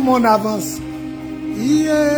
monde avance. Yeah.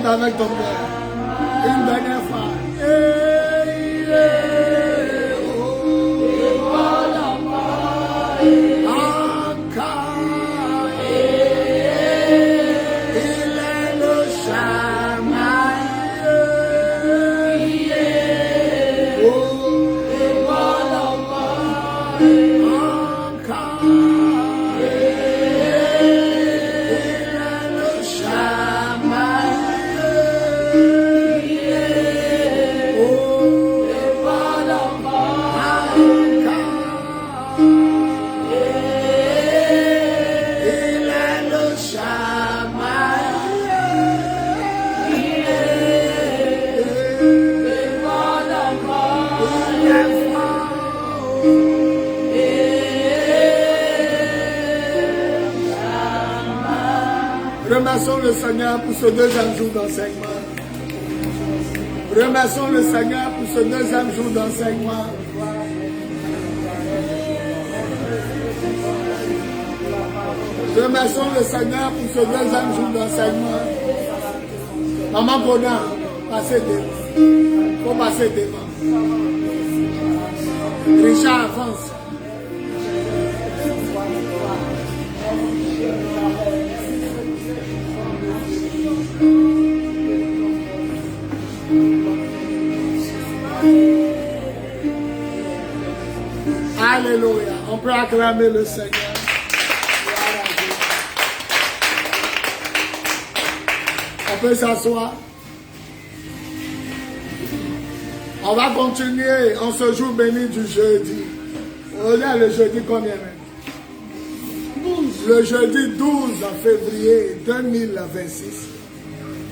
Avec ton cœur, une dernière fois. Remercions le Seigneur pour ce deuxième jour d'enseignement. Remercions le Seigneur pour ce deuxième jour d'enseignement. Remercions le Seigneur pour ce deuxième jour d'enseignement. Maman Bona, passez devant. Il faut passer devant. Richard, avance. Alléluia. On peut acclamer le Seigneur. On peut s'asseoir. On va continuer en ce jour béni du jeudi. On est le jeudi combien même? 12. Le jeudi 12 février 2026.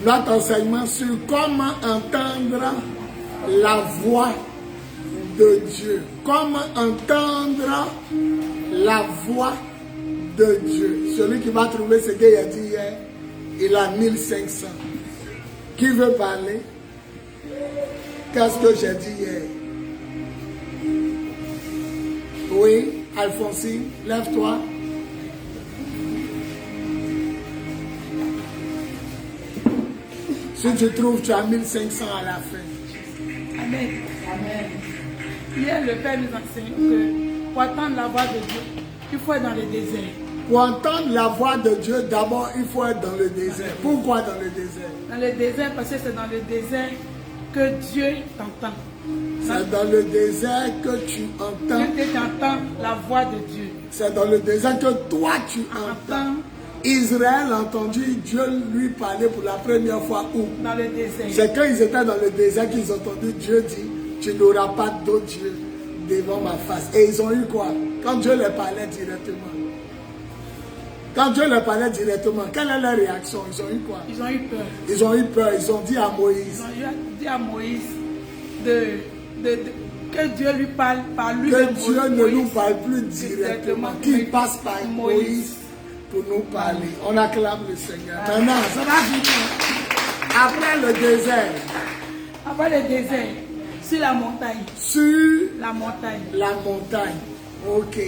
Notre enseignement sur comment entendre la voix de Dieu. Comment entendre la voix de Dieu. Celui qui va trouver ce qu'il a dit hier, il a 1500. Qui veut parler? Qu'est-ce que j'ai dit hier? Oui, Alphonsine, lève-toi. Si tu trouves, tu as 1500 à la fin. Amen. Amen. Hier, le Père nous enseigne que pour entendre la voix de Dieu, il faut être dans le désert. Pour entendre la voix de Dieu, d'abord, il faut être dans le désert. Pourquoi dans le désert? Dans le désert, parce que c'est dans le désert que Dieu t'entend. C'est dans le désert que tu entends. Que tu entends la voix de Dieu. C'est dans le désert que toi tu entends. Israël a entendu Dieu lui parler pour la première fois où? Dans le désert. C'est quand ils étaient dans le désert qu'ils ont entendu Dieu dire, tu n'auras pas d'autre Dieu devant ma face. Et ils ont eu quoi? Quand Dieu les parlait directement. Quand Dieu leur parlait directement, quelle est leur réaction? Ils ont eu quoi? Ils ont eu peur. Ils ont eu peur. Ils ont dit à Moïse. Ils ont dit à Moïse que Dieu lui parle par lui. Que Dieu ne nous parle plus directement. Qu'il passe par Moïse pour nous parler. On acclame le Seigneur. Maintenant, ça va finir. Après le désert. Après le désert, sur la montagne. Sur la montagne. La montagne. Ok.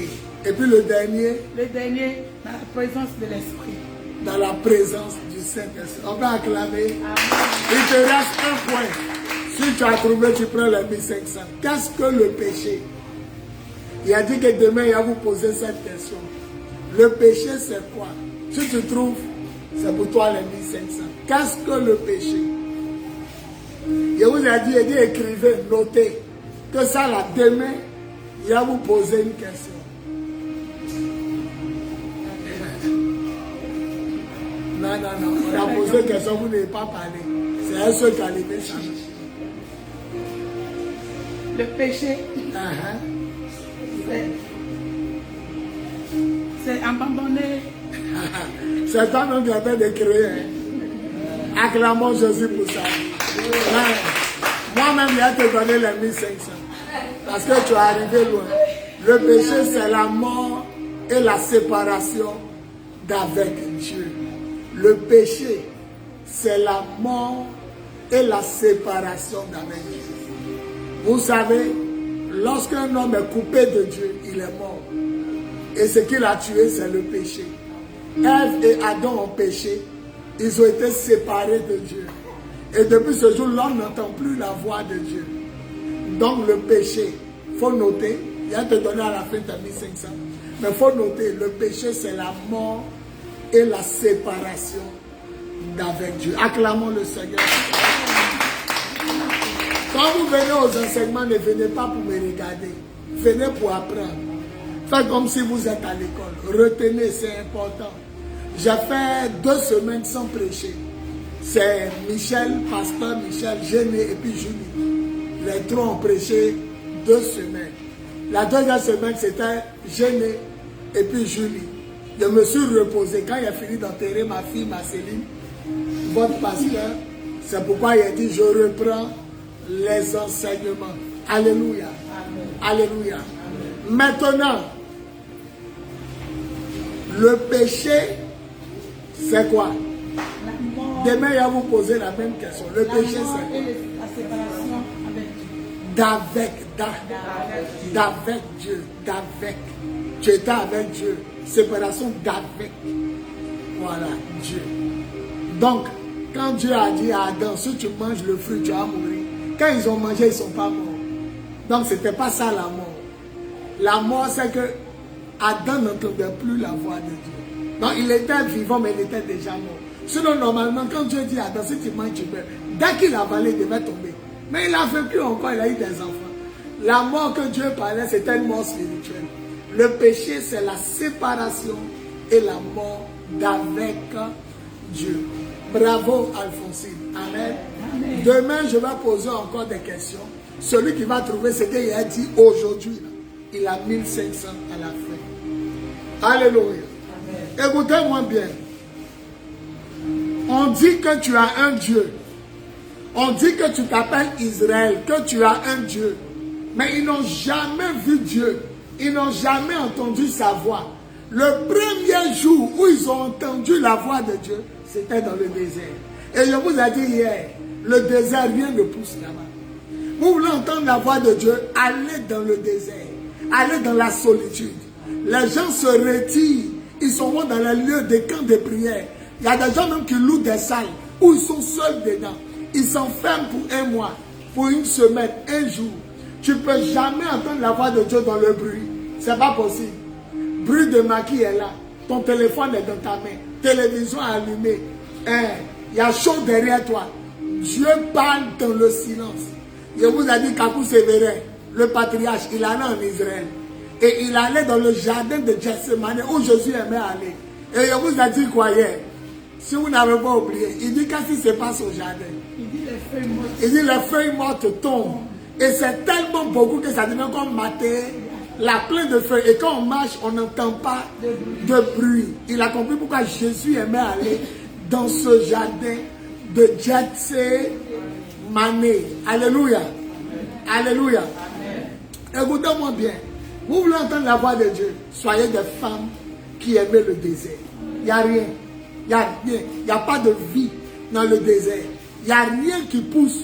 Et puis le dernier? Le dernier, dans la présence de l'Esprit. Dans la présence du Saint-Esprit. On va acclamer. Amen. Il te reste un point. Si tu as trouvé, tu prends les 1500. Qu'est-ce que le péché? Il a dit que demain, il va vous poser cette question. Le péché, c'est quoi? Si tu trouves, c'est pour toi les 1500. Qu'est-ce que le péché? Je vous ai dit, écrivez, notez. Que ça, là, demain, il va vous poser une question. Non, on a posé une question, vous n'avez pas parlé. C'est un seul qui a levé ça. Le péché, c'est abandonner. C'est un homme qui a fait de créer. Acclamons Jésus pour ça. Moi-même, il a te donné les 1500. Parce que tu es arrivé loin. Le péché, c'est la mort et la séparation d'avec Dieu. Le péché, c'est la mort et la séparation d'avec Dieu. Vous savez, lorsqu'un homme est coupé de Dieu, il est mort. Et ce qu'il a tué, c'est le péché. Ève et Adam ont péché. Ils ont été séparés de Dieu. Et depuis ce jour, l'homme n'entend plus la voix de Dieu. Donc le péché, il faut noter, il va te donner à la fin de 1500. Mais il faut noter, le péché, c'est la mort et la séparation d'avec Dieu. Acclamons le Seigneur. Quand vous venez aux enseignements, ne venez pas pour me regarder. Venez pour apprendre. Faites comme si vous êtes à l'école. Retenez, c'est important. J'ai fait 2 semaines sans prêcher. C'est Michel, pasteur Michel, Géné et puis Julie. Les 3 ont prêché 2 semaines. La deuxième semaine, c'était Géné et puis Julie. Je me suis reposé. Quand il a fini d'enterrer ma fille, Marceline, votre pasteur, c'est pourquoi il a dit, je reprends les enseignements. Alléluia. Amen. Alléluia. Amen. Maintenant, le péché, c'est quoi? Demain, il va vous poser la même question. Le péché, c'est quoi? La séparation avec Dieu. D'avec Dieu. D'avec. Tu étais avec Dieu. séparation d'avec. Voilà, Dieu. Donc, quand Dieu a dit à Adam, si tu manges le fruit, tu vas mourir. Quand ils ont mangé, ils ne sont pas morts. Donc, ce n'était pas ça la mort. La mort, c'est que Adam n'entendait plus la voix de Dieu. Donc, il était vivant, mais il était déjà mort. Sinon, normalement, quand Dieu dit à Adam, si tu manges, tu meurs. Dès qu'il a avalé, il devait tomber. Mais il a vécu encore, il a eu des enfants. La mort que Dieu parlait, c'était une mort spirituelle. Le péché, c'est la séparation et la mort d'avec Dieu. Bravo, Alphonsine. Amen. Amen. Demain, je vais poser encore des questions. Celui qui va trouver ce qu'il a dit aujourd'hui, il a 1500 à la fin. Alléluia. Écoutez-moi bien. On dit que tu as un Dieu. On dit que tu t'appelles Israël, que tu as un Dieu. Mais ils n'ont jamais vu Dieu. Ils n'ont jamais entendu sa voix. Le premier jour où ils ont entendu la voix de Dieu, c'était dans le désert. Et je vous ai dit hier, le désert, rien ne pousse là-bas. Vous voulez entendre la voix de Dieu, allez dans le désert. Allez dans la solitude. Les gens se retirent. Ils sont dans les lieux des camps de prière. Il y a des gens même qui louent des salles où ils sont seuls dedans. Ils s'enferment pour un mois, pour une semaine, un jour. Tu ne peux jamais entendre la voix de Dieu dans le bruit. Ce n'est pas possible. Bruit de maquis est là. Ton téléphone est dans ta main. Télévision allumée. Il y a chaud derrière toi. Dieu parle dans le silence. Je vous ai dit Kakou Sévérin, le patriarche, il allait en Israël. Et il allait dans le jardin de Gethsemane où Jésus aimait aller. Et je vous ai dit quoi hier? Si vous n'avez pas oublié, il dit qu'est-ce qui se passe au jardin? Il dit les feuilles mortes. Il dit les feuilles mortes tombent. Et c'est tellement beaucoup que ça devient comme mater la plaine de feuilles. Et quand on marche, on n'entend pas de bruit. Il a compris pourquoi Jésus aimait aller dans ce jardin de Gethsemane. Alléluia. Alléluia. Écoutez-moi bien. Vous voulez entendre la voix de Dieu? Soyez des femmes qui aimaient le désert. Il n'y a rien. Il n'y a rien. Il n'y a pas de vie dans le désert. Il n'y a rien qui pousse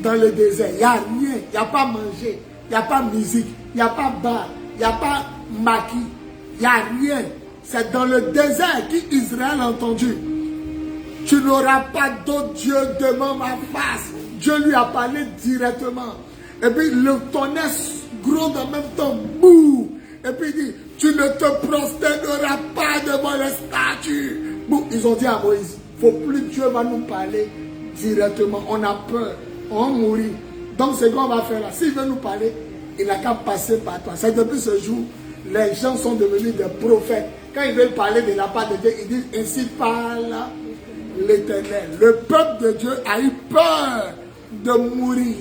dans le désert. Il n'y a rien. Il n'y a pas manger. Il n'y a pas musique. Il n'y a pas bar. Il n'y a pas maquis. Il n'y a rien. C'est dans le désert qu'Israël a entendu. Tu n'auras pas d'autre Dieu devant ma face. Dieu lui a parlé directement. Et puis le tonnerre gronde en même temps. Bouh. Et puis il dit, tu ne te prosterneras pas devant les statues. Bouh. Ils ont dit à Moïse, faut plus Dieu va nous parler directement. On a peur. On va mourir. Donc c'est ce qu'on va faire là. S'il veut nous parler, il n'a qu'à passer par toi. C'est depuis ce jour, les gens sont devenus des prophètes. Quand ils veulent parler de la part de Dieu, ils disent, ainsi parle l'Éternel. Le peuple de Dieu a eu peur de mourir.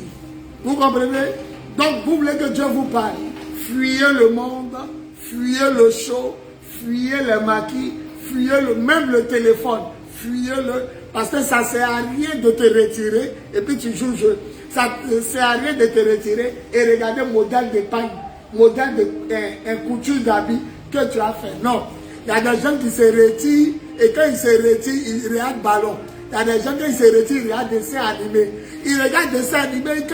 Vous comprenez? Donc vous voulez que Dieu vous parle. Fuyez le monde, fuyez le chaud, fuyez les maquis, fuyez même le téléphone, fuyez-le. Parce que ça ne sert à rien de te retirer et puis tu joues le jeu. Ça ne sert à rien de te retirer et regarder le modèle de pagne, modèle de couture d'habit que tu as fait. Non. Il y a des gens qui se retirent et quand ils se retirent, ils regardent ballon. Il y a des gens qui se retirent, ils regardent des dessins animés. Ils regardent des dessins animés,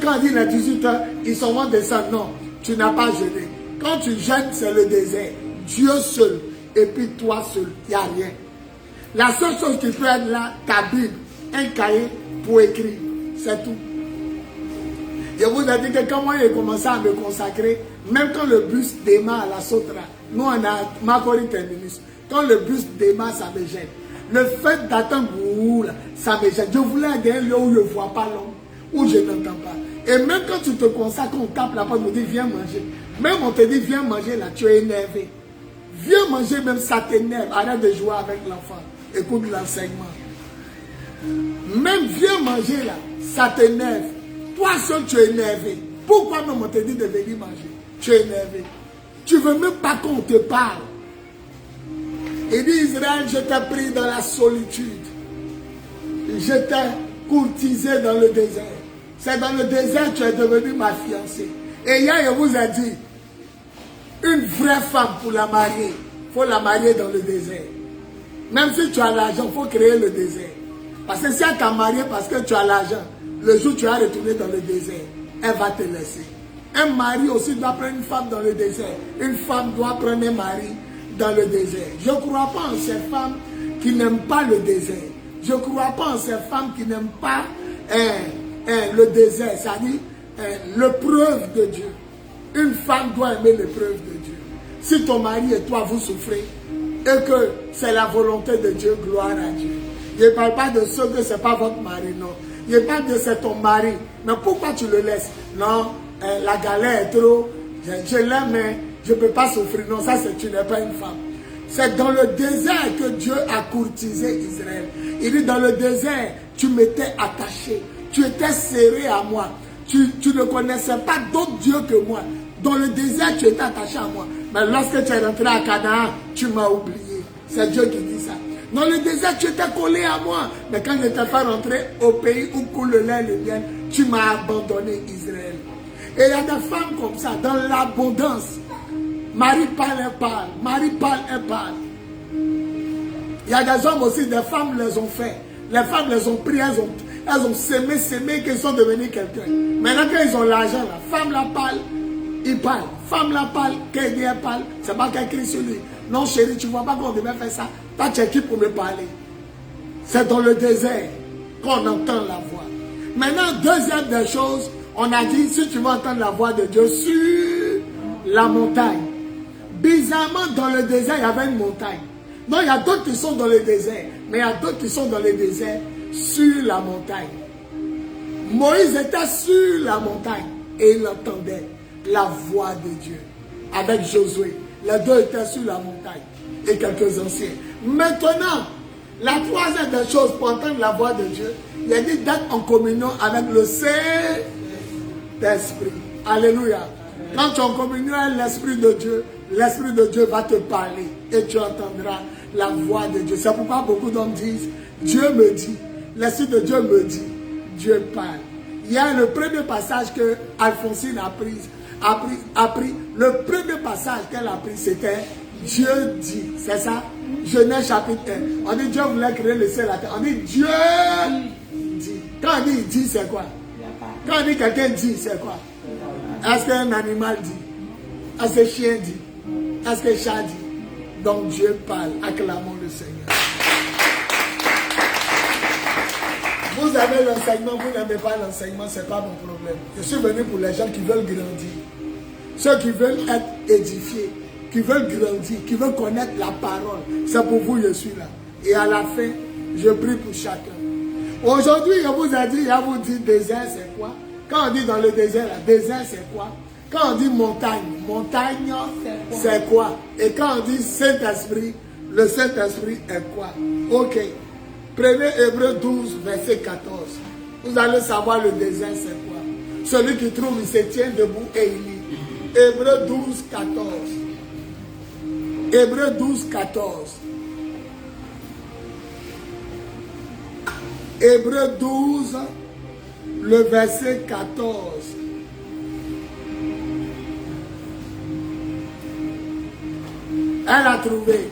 quand il est 18 ans, ils s'en vont descendre. Non, tu n'as pas jeûné. Quand tu jeûnes, c'est le désert. Dieu seul. Et puis toi seul. Il n'y a rien. La seule chose qui peut être là, ta Bible, un cahier pour écrire. C'est tout. Je vous ai dit que quand moi j'ai commencé à me consacrer, même quand le bus démarre à la Sotra, nous on a Makori terminus. Quand le bus démarre, ça me gêne. Le fait d'attendre, ça me gêne. Je voulais aller un lieu où je ne vois pas l'homme, où je n'entends pas. Et même quand tu te consacres, on tape la porte, on te dit viens manger. Même on te dit viens manger là, tu es énervé. Viens manger, même ça t'énerve. Arrête de jouer avec l'enfant. Écoute l'enseignement. Même viens manger là, ça t'énerve. Toi seul tu es énervé. Pourquoi même on te dit de venir manger? Tu es énervé. Tu ne veux même pas qu'on te parle. Il dit Israël, je t'ai pris dans la solitude. Je t'ai courtisé dans le désert. C'est dans le désert que tu es devenu ma fiancée. Et hier, je vous ai dit, une vraie femme pour la marier, il faut la marier dans le désert. Même si tu as l'argent, il faut créer le désert. Parce que si elle t'a marié parce que tu as l'argent, le jour où tu vas retourner dans le désert, elle va te laisser. Un mari aussi doit prendre une femme dans le désert. Une femme doit prendre un mari dans le désert. Je ne crois pas en ces femmes qui n'aiment pas le désert. Je ne crois pas en ces femmes qui n'aiment pas le désert, c'est-à-dire l'épreuve de Dieu. Une femme doit aimer l'épreuve de Dieu. Si ton mari et toi vous souffrez et que c'est la volonté de Dieu, gloire à Dieu. Je ne parle pas de ceux que ce n'est pas votre mari, non. Je parle de c'est ton mari. Mais pourquoi tu le laisses? Non, la galère est trop. Je l'aime, mais je ne peux pas souffrir. Non, ça tu n'es pas une femme. C'est dans le désert que Dieu a courtisé Israël. Il dit dans le désert, tu m'étais attaché. Tu étais serré à moi. Tu ne connaissais pas d'autre Dieu que moi. Dans le désert, tu étais attaché à moi. Mais lorsque tu es rentré à Canaan, tu m'as oublié. C'est Dieu qui dit ça. Dans le désert, tu étais collé à moi. Mais quand je t'ai fait rentrer au pays où coule le lait et le miel, tu m'as abandonné, Israël. Et il y a des femmes comme ça, dans l'abondance. Marie parle, elle parle. Marie parle, elle parle. Il y a des hommes aussi, des femmes les ont fait. Les femmes les ont pris, elles ont sémé, qu'ils sont devenus quelqu'un. Maintenant, quand ils ont l'argent, la femme la parle, il parle. Femme la parle, quand il dit elle parle, c'est pas qu'elle crie sur lui. Non, chérie, tu ne vois pas qu'on devait faire ça. Toi, tu es qui pour me parler? C'est dans le désert qu'on entend la voix. Maintenant, deuxième des choses, on a dit, si tu veux entendre la voix de Dieu sur la montagne. Bizarrement, dans le désert, il y avait une montagne. Non, il y a d'autres qui sont dans le désert, mais il y a d'autres qui sont dans le désert sur la montagne. Moïse était sur la montagne et il entendait la voix de Dieu avec Josué. Les deux étaient sur la montagne et quelques anciens. Maintenant, la troisième des choses pour entendre la voix de Dieu, il a dit d'être en communion avec le Saint-Esprit. Alléluia. Quand tu es en communion avec l'Esprit de Dieu va te parler et tu entendras la voix de Dieu. C'est pourquoi beaucoup d'hommes disent, Dieu me dit, l'Esprit de Dieu me dit, Dieu parle. Il y a le premier passage que Alphonsine a pris. Le premier passage qu'elle a pris, c'était Dieu dit. C'est ça? Genèse chapitre 1. On dit Dieu voulait créer le ciel et la terre. On dit Dieu dit. Quand on dit dit, c'est quoi? Quand on dit quelqu'un dit, c'est quoi? Est-ce qu'un animal dit? Est-ce qu'un chien dit? Est-ce qu'un chat dit? Donc Dieu parle. Acclamons le Seigneur. Vous avez l'enseignement, vous n'aimez pas l'enseignement, ce n'est pas mon problème. Je suis venu pour les gens qui veulent grandir. Ceux qui veulent être édifiés, qui veulent grandir, qui veulent connaître la parole. C'est pour vous, je suis là. Et à la fin, je prie pour chacun. Aujourd'hui, je vous ai dit, je vous dis désert, c'est quoi? Quand on dit dans le désert, désert, c'est quoi? Quand on dit montagne, montagne, c'est quoi? Et quand on dit Saint-Esprit, le Saint-Esprit est quoi? Ok. Prenez Hébreux 12, verset 14. Vous allez savoir le désert, c'est quoi? Celui qui trouve, il se tient debout et il lit. Hébreux 12, 14. Hébreux 12, 14. Hébreux 12, le verset 14. Elle a trouvé.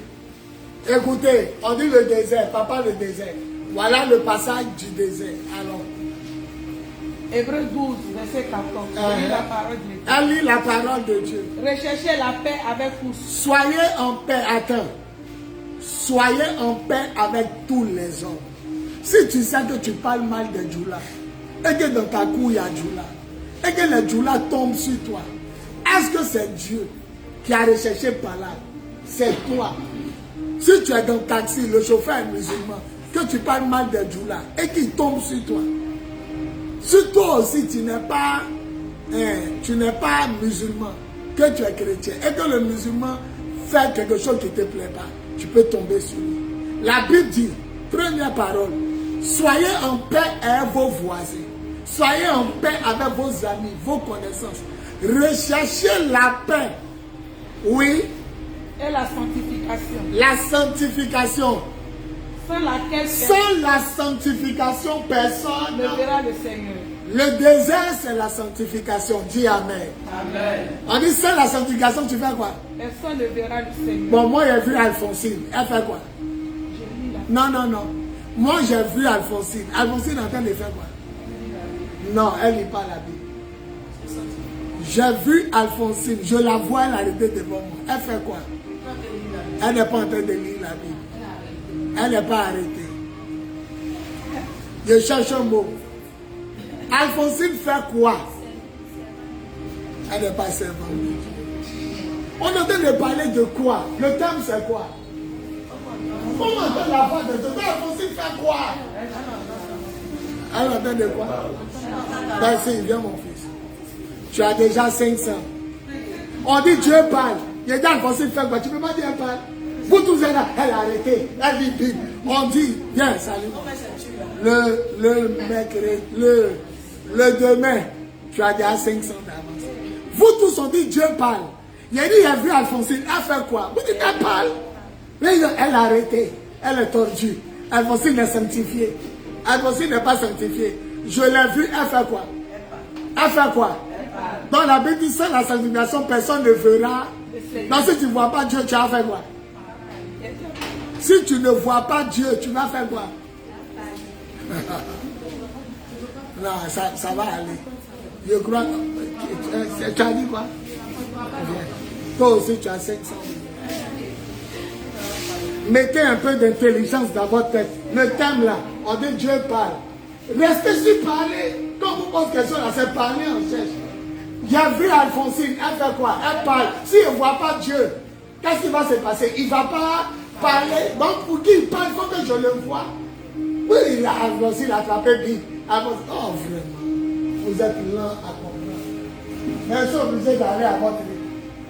Écoutez, on dit le désert, papa le désert. Voilà le passage du désert. Alors. Hébreux 12, verset 14. Elle lit la parole de Dieu. Elle lit la parole de Dieu. Recherchez la paix avec tous. Soyez en paix, attends. Soyez en paix avec tous les hommes. Si tu sais que tu parles mal de Djoula, et que dans ta cour il y a Djoula, et que les Djoula tombent sur toi, est-ce que c'est Dieu qui a recherché par là? C'est toi. Si tu es dans le taxi, le chauffeur est musulman, que tu parles mal de Djoula et qu'il tombe sur toi, si toi aussi tu n'es pas musulman, que tu es chrétien, et que le musulman fait quelque chose qui ne te plaît pas, tu peux tomber sur lui. La Bible dit, première parole, soyez en paix avec vos voisins, soyez en paix avec vos amis, vos connaissances, recherchez la paix, oui, et la sanctification. La sanctification. Sans la sanctification, personne ne verra le Seigneur. Le désert, c'est la sanctification. Dis Amen. Amen. On dit sans la sanctification, tu fais quoi? Personne ne verra le Seigneur. Bon, moi j'ai vu Alphonsine. Elle fait quoi? Non. Moi j'ai vu Alphonsine. Alphonsine est en train de faire quoi? Non, elle lit pas la Bible. J'ai vu Alphonsine. Je la vois, elle arrêtée devant moi. Elle fait quoi? Elle n'est pas en train de lire la Bible. Elle n'est pas arrêtée. Je cherche un mot. Alphonsine fait quoi? Elle n'est pas servante de Dieu. On est en train de parler de quoi? Le thème c'est quoi? On entend la voix de Dieu. Alphonsine fait quoi? Elle entend de quoi? Vas-y, viens mon fils. Tu as déjà 500. On dit Dieu parle. Il dit Alphonsine fait quoi? Tu ne peux pas dire elle parle. Vous tous êtes là. Elle a arrêté. Elle dit Bible. On dit, viens, salut. Le mercredi, le demain, tu as déjà 500 d'avance. Vous tous on dit Dieu parle. Il a dit, il a vu Alphonsine, elle fait quoi? Vous dites, elle parle. Mais elle a arrêté. Elle est tordue. Alphonsine est sanctifiée. Alphonsine n'est pas sanctifiée. Je l'ai vue, elle fait quoi? Elle fait quoi? Dans la Bible dit, sans la sanctification, personne ne verra. Donc si tu ne vois pas Dieu, tu vas faire quoi? Si tu ne vois pas Dieu, tu vas faire quoi? Non, ça va aller. Je crois que tu as dit quoi? Toi aussi, tu as 500. Mettez un peu d'intelligence dans votre tête. Le thème là, on dit Dieu parle. Restez sur parler. Quand vous posez question là, c'est parler, on cherche. J'ai vu Alphonsine, elle fait quoi? Elle parle. S'il ne voit pas Dieu, qu'est-ce qui va se passer? Il ne va pas parler. Donc pour qui il parle, il faut que je le voie. Oui, il a Alphonsine attrapé Bible. Oh vraiment, vous êtes lent à comprendre. Mais je suis obligé d'aller à votre vie.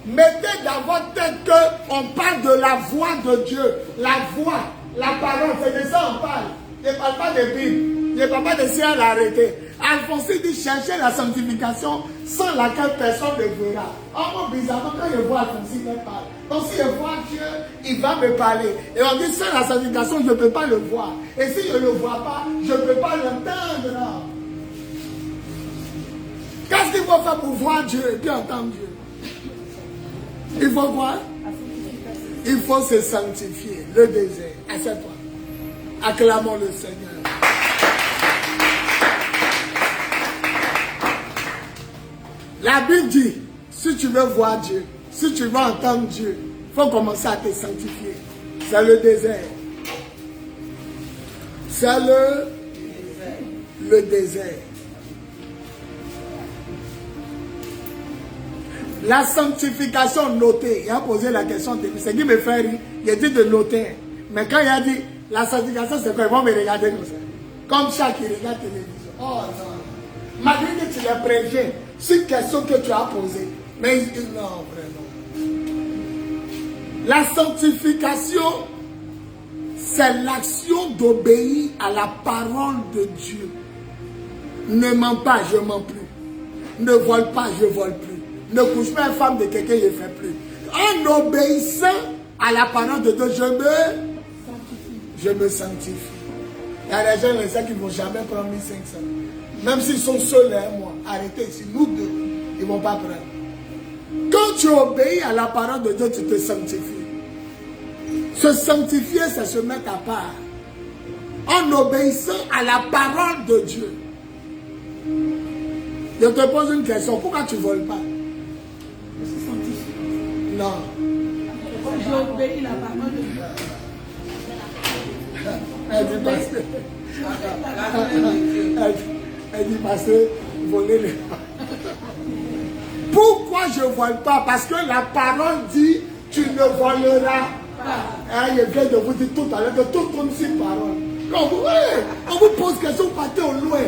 Mettez dans votre tête qu'on parle de la voix de Dieu. La voix, la parole, c'est de ça on parle. Je ne parle pas de Bible. Je ne parle pas de ciel arrêté. Alphonsine dit chercher la sanctification sans laquelle personne ne verra. Oh, bizarrement, quand je vois Alphonsine, elle parle. Donc si je vois Dieu, il va me parler. Et on dit sans la sanctification, je ne peux pas le voir. Et si je ne le vois pas, je ne peux pas l'entendre. Qu'est-ce qu'il faut faire pour voir Dieu et puis entendre Dieu? Il faut quoi? Il faut se sanctifier. Le désert. Assieds-toi. Acclamons le Seigneur. La Bible dit, si tu veux voir Dieu, si tu veux entendre Dieu, il faut commencer à te sanctifier. C'est le désert. C'est le désert. La sanctification notée. Il a posé la question, c'est qui me fait rire. Il a dit de noter. Mais quand il a dit, la sanctification c'est quoi? Ils vont me regarder comme ça. Comme chaque qui regarde la télévision. Oh non. Malgré que tu les préviens, c'est une question que tu as posée. Mais non, vraiment. La sanctification, c'est l'action d'obéir à la parole de Dieu. Ne mens pas, je ne mens plus. Ne vole pas, je ne vole plus. Ne couche pas une femme de quelqu'un, je ne fais plus. En obéissant à la parole de Dieu, je me sanctifie. Il y a des gens qui ne vont jamais prendre 1500. Même s'ils sont seuls, moi, arrêtez ici, nous deux, ils ne vont pas prendre. Quand tu obéis à la parole de Dieu, tu te sanctifies. Se sanctifier, c'est se mettre à part. En obéissant à la parole de Dieu. Je te pose une question, pourquoi tu ne voles pas? Non. J'obéis la parole de Dieu. Elle dit parce que voler les... Pourquoi je ne vole pas? Parce que la parole dit tu ne voleras pas. Je viens de vous dire tout à l'heure que tout tourne sur parole. On vous pose question, vous partez au loin.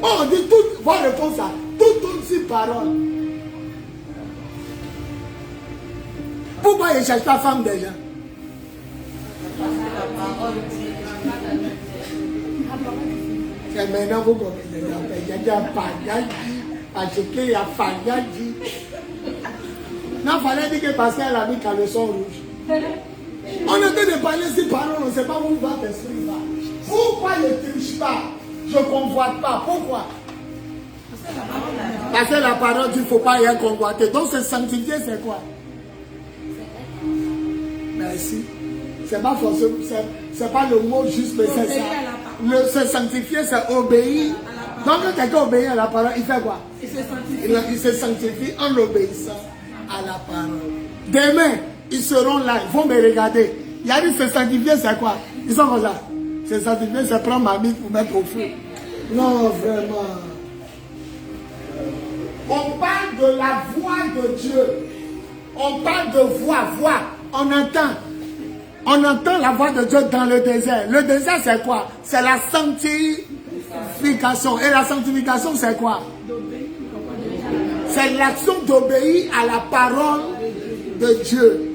On dit tout, votre réponse à tout tourne sur parole. Pourquoi je ne cherche pas femme des gens? C'est maintenant vous comprenez. Il y a Fagadi, parce qu'il y a Fagadi. Non, il fallait dire que parce qu'elle a mis caleçon rouge. On était de parler ces paroles, on ne sait pas où votre esprit va. Pourquoi je ne triche pas? Je ne convoite pas. Pourquoi? Parce que la parole dit qu'il ne faut pas rien convoiter. Donc se sanctifier, c'est quoi? Merci. C'est pas forcément, c'est pas le mot juste, mais c'est ça. Se sanctifier, c'est obéir. Donc quand quelqu'un obéit à la parole, il fait quoi? Il se sanctifie en obéissant à la parole. Demain, ils seront là, ils vont me regarder. Il y a dit, se sanctifier, c'est quoi? Ils sont comme ça. Se sanctifier, c'est prendre ma mythe pour mettre au feu. Non, vraiment. On parle de la voix de Dieu. On parle de voix. On entend la voix de Dieu dans le désert. Le désert, c'est quoi? C'est la sanctification. Et la sanctification, c'est quoi? C'est l'action d'obéir à la parole de Dieu.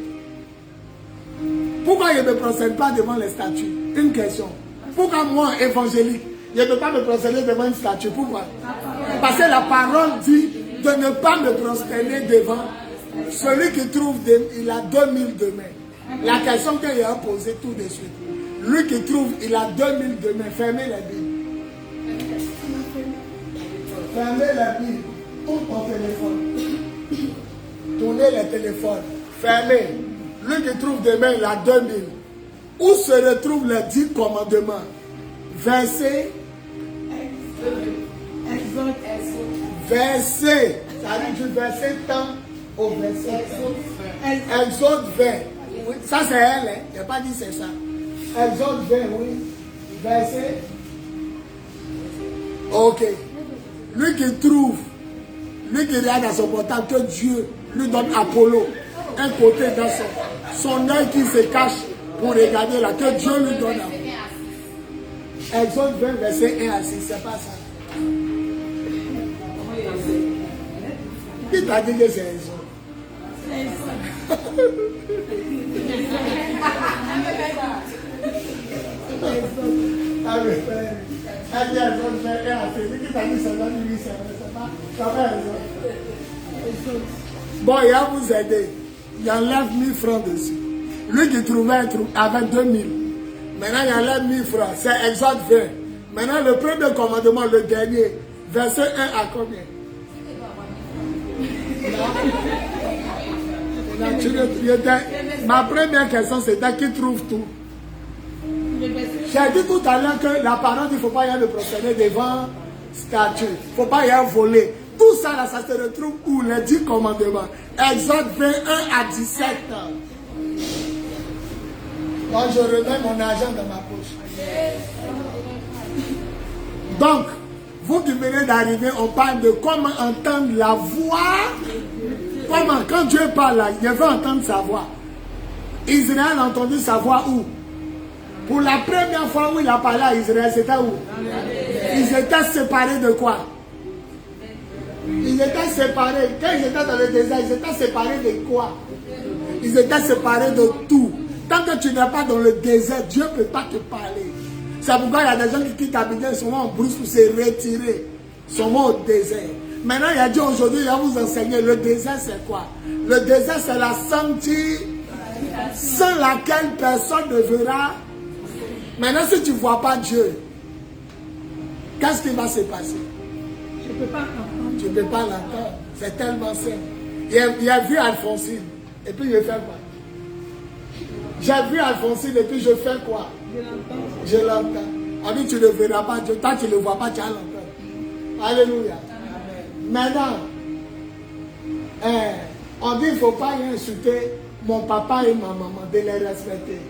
Pourquoi je ne me procède pas devant les statues? Une question. Pourquoi moi, évangélique, je ne peux pas me procéder devant une statue? Pourquoi? Parce que la parole dit de ne pas me prosterner devant. Celui qui trouve, il a 2000 de mains. La question qu'il a posée tout de suite. Lui qui trouve, il a 2000 de mains. Fermez la Bible. Fermez la Bible. Tourne ton téléphone. Tournez le téléphone. Fermez. Lui qui trouve des mains, il a 2000. Où se retrouvent les 10 commandements? Verset. Verset. Ça veut dire du verset temps au verset. Exode 20. Oui, ça c'est elle, hein? Je n'ai pas dit c'est ça. Exode 20, oui. Verset. Ok. Lui qui trouve, lui qui regarde dans son portable que Dieu lui donne Apollo, un côté dans son œil qui se cache pour regarder là, que Dieu lui donne. Exode 20, verset 1 à 6, c'est pas ça. Qui t'a dit que c'est Exode? Bon, il va vous aider. Il enlève 1000 francs dessus. Lui qui trouvait un trou avec 2000. Maintenant, il enlève 1000 francs. C'est Exode 20. Maintenant, le premier commandement, le dernier, verset 1 à combien? Ma première question, c'était qui trouve tout? J'ai dit tout à l'heure que la parole, il ne faut pas y aller procéder devant statue. Il ne faut pas y aller voler. Tout ça, là, ça se retrouve où? Les 10 commandements. Exode 21 à 17. Moi, je remets mon argent dans ma poche. Donc, vous qui venez d'arriver, on parle de comment entendre la voix. Comment? Quand Dieu parle là, il veut entendre sa voix. Israël a entendu sa voix où? Pour la première fois où il a parlé à Israël, c'était où? Ils étaient séparés de quoi? Ils étaient séparés. Quand ils étaient dans le désert, ils étaient séparés de quoi? Ils étaient séparés de tout. Tant que tu n'es pas dans le désert, Dieu ne peut pas te parler. C'est pourquoi il y a des gens qui quittent Abidjan, ils sont en brousse pour se retirer. Ils sont au désert. Maintenant, il a dit aujourd'hui, il va vous enseigner. Le désert, c'est quoi? Le désert, c'est la sanctification sans laquelle personne ne verra. Maintenant, si tu ne vois pas Dieu, qu'est-ce qui va se passer? Je ne peux pas l'entendre. Tu ne peux pas l'entendre. C'est tellement simple. Il a vu Alphonsine. Et puis, je fais quoi? J'ai vu Alphonsine et puis je fais quoi? Je l'entends. On dit, tu ne verras pas Dieu. Tant que tu ne le vois pas, tu vas l'entendre. Alléluia. Maintenant, on dit, il ne faut pas insulter mon papa et ma maman, de les respecter.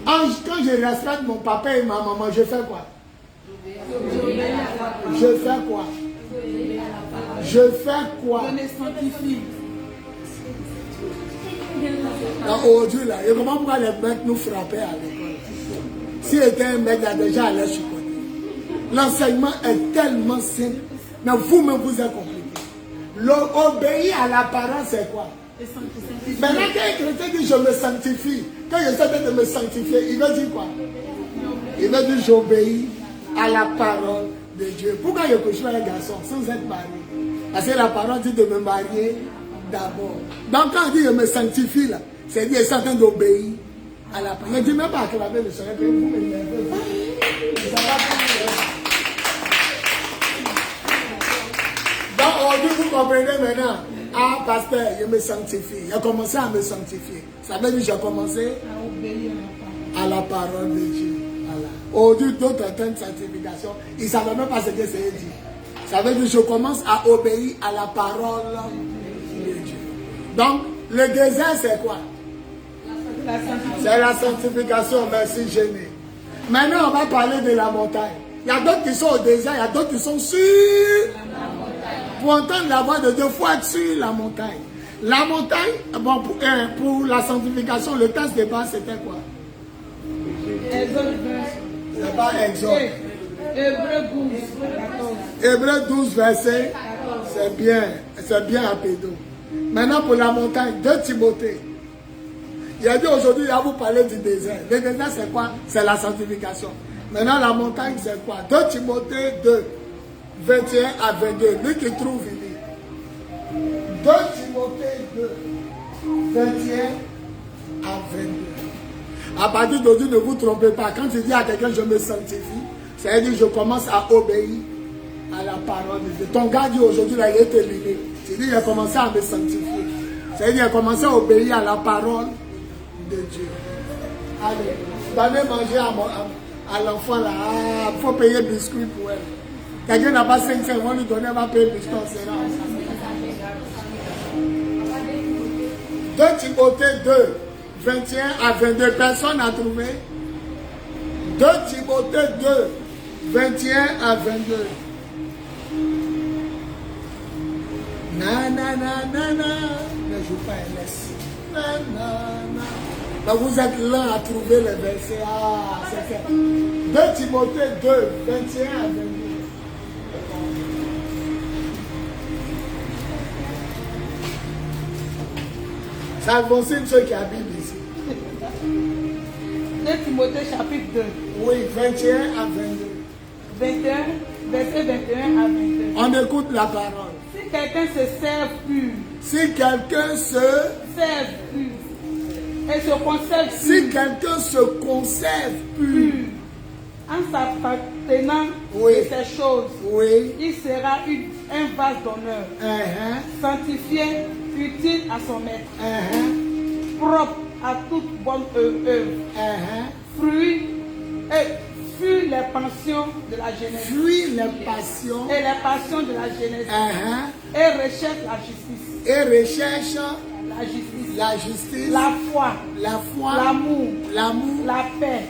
Quand je respecte mon papa et ma maman, je fais quoi? Je fais quoi? Je fais quoi? Aujourd'hui, là, et comment pourquoi les mecs nous frappaient à l'école? S'il était un mec, il a déjà allé chicoter. L'enseignement est tellement simple, mais vous-même vous êtes compliqué. L'obéir à la parole, c'est quoi? Maintenant, quand un chrétien dit je me sanctifie, quand il essaie de me sanctifier, il veut dire quoi? Il veut dire j'obéis à la parole de Dieu. Pourquoi je couche avec un garçon sans être marié? Parce que la parole dit de me marier d'abord. Donc quand on dit je me sanctifie là, c'est dire qu'il est en train d'obéir à la parole. Ne dis même pas acclamer le Seigneur, que vous m'énervez. Donc aujourd'hui vous comprenez maintenant. Ah, pasteur, je me sanctifie. J'ai commencé à me sanctifier. Ça veut dire que j'ai commencé à la parole de Dieu. Voilà. Aujourd'hui, d'autres atteignent de sanctification. Ils ne savaient même pas ce que c'est dit. Ça veut dire que je commence à obéir à la parole de Dieu. Donc, Le désert, c'est quoi? C'est la sanctification. Merci, Génie. Maintenant, on va parler de la montagne. Il y a d'autres qui sont au désert, il y a d'autres qui sont sur pour entendre la voix de Dieu, il faut être sur la montagne. La montagne, bon, pour la sanctification, le texte de base, c'était quoi? C'est pas Exode. Hébreux 12, 14. Hébreux 12, verset. C'est bien à pédo. Maintenant, pour la montagne, 2 Timothée. Il a dit aujourd'hui, il va vous parler du désert. Le désert, c'est quoi? C'est la sanctification. Maintenant, la montagne, c'est quoi? 2 Timothée 2, 21 à 22. Lui qui trouve, il dit. 2 Timothée 2, 21 à 22. À partir d'aujourd'hui, ne vous trompez pas. Quand tu dis à quelqu'un, je me sanctifie, ça veut dire je commence à obéir à la parole de Dieu. Ton gars dit aujourd'hui, il a été libéré. Tu dis, il a commencé à me sanctifier. Ça veut dire, il a commencé à obéir à la parole de Dieu. Allez, donnez manger à l'enfant là. Il faut payer biscuit pour elle. Quelqu'un n'a pas 5 cents, on va lui donner, on va payer biscuit, on sera ensemble. 2 Timothée 2, 21 à 22. Personne n'a trouvé. 2 Timothée 2, 21 à 22. Ne joue pas LS. Donc vous êtes lent à trouver les versets. Ah, c'est fait. 2 Timothée 2, 21 à 22. Ça concerne ceux qui habitent ici. 2 Timothée chapitre 2. Oui, 21 à 22. 21, verset 21 à 22. On écoute la parole. Si quelqu'un se sert pur, Si quelqu'un se... sert pur, et se conserve pur, Si quelqu'un se conserve pur, en s'appartenant Oui. de ces choses, oui, il sera un vase d'honneur, sanctifié, utile à son maître, propre à toute bonne œuvre, fruit fuit les passions de la jeunesse, fuit les passions et les passions de la jeunesse, et recherche la justice, et recherche la justice, la foi, l'amour, la paix,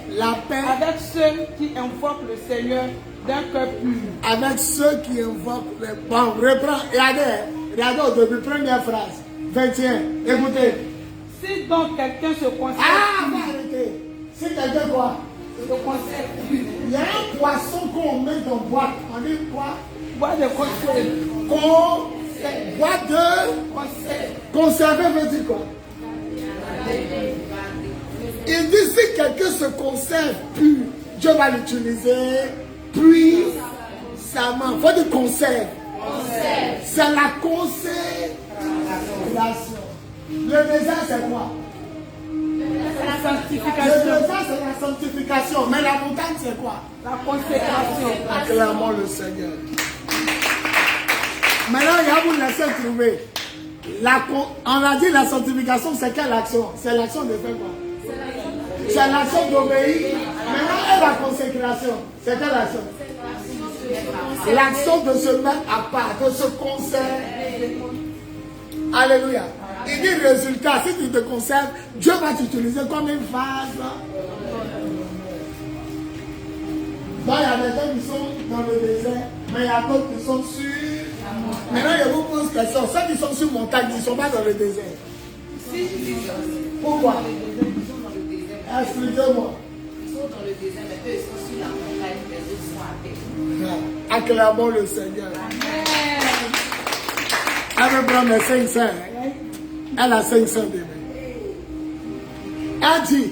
avec ceux qui invoquent le Seigneur d'un cœur pur. Avec ceux qui invoquent le... Bon, reprends, regardez au début, première phrase, 21, écoutez. Si donc quelqu'un se conserve va arrêter. Si quelqu'un quoi? se conserve pur, Il y a un poisson qu'on met dans boîte. On dit quoi? bois de conserve, Boîte de... Conserver veut dire quoi? Il dit si quelqu'un se conserve pur, Dieu va l'utiliser puissamment. Il faut dire conserve. C'est la consécration. Le désert c'est quoi? la Le sanctification, désert c'est la sanctification. Mais la montagne c'est quoi? la consécration. Acclamons le Seigneur. Maintenant, il va vous laisser trouver. On a dit la sanctification, c'est quelle action? C'est l'action de faire quoi? C'est l'action d'obéir. Maintenant, et la consécration, c'est quelle action? L'action de se mettre à part, de se conserver. Alléluia. Il dit résultat, si tu te conserves, Dieu va t'utiliser comme une vase. Donc, il y a des gens qui sont dans le désert, mais il y a d'autres qui sont sur. Maintenant, je vous pose une question. Ceux qui sont sur montagne, ils ne sont pas dans le désert. Pourquoi? Expliquez-moi. Ils sont dans le désert, mais eux, ils sont sur la montagne, les autres sont à terre. Acclamons le Seigneur. Elle veut prendre les 5 sœurs. Elle a 5 sœurs demain. Elle dit,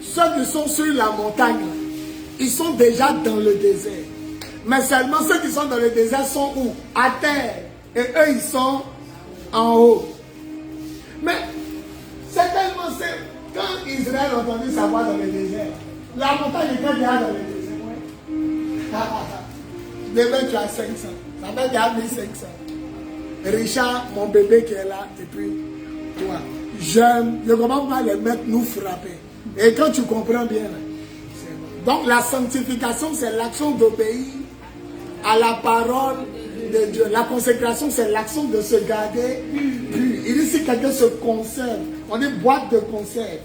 ceux qui sont sur la montagne, ils sont déjà dans le désert. Mais seulement ceux qui sont dans le désert sont où? À terre. Et eux, ils sont en haut. Mais c'est tellement simple. Quand Israël a entendu sa voix dans le désert, la montagne était déjà dans le désert. Demain, tu as 500. Ça va déjà 1500. Richard, mon bébé qui est là, et puis toi. Je ne comprends pas les mettre nous frapper. Et quand tu comprends bien, c'est bon. Donc la sanctification, c'est l'action d'obéir à la parole de Dieu. La consécration, c'est l'action de se garder pur. Il dit si quelqu'un se conserve, on dit boîte de conserve.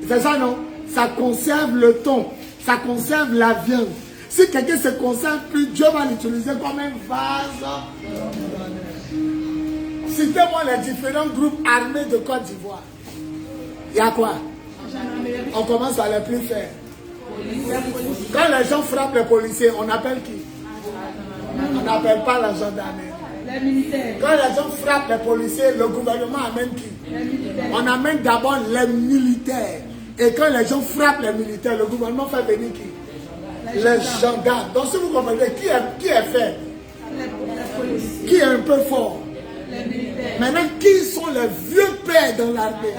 C'est ça, non? Ça conserve le thon, ça conserve la viande. Si quelqu'un se conserve plus, Dieu va l'utiliser comme un vase. Citez-moi les différents groupes armés de Côte d'Ivoire. Il y a quoi? On commence par les plus faibles. Quand les gens frappent les policiers, on appelle qui? On n'appelle pas la gendarmerie. Les militaires. Quand les gens frappent les policiers, le gouvernement amène qui? On amène d'abord les militaires. Et quand les gens frappent les militaires, le gouvernement fait venir qui? Les gendarmes. Donc si vous comprenez, qui est faible? Qui est un peu fort? Maintenant, qui sont les vieux pères dans l'armée?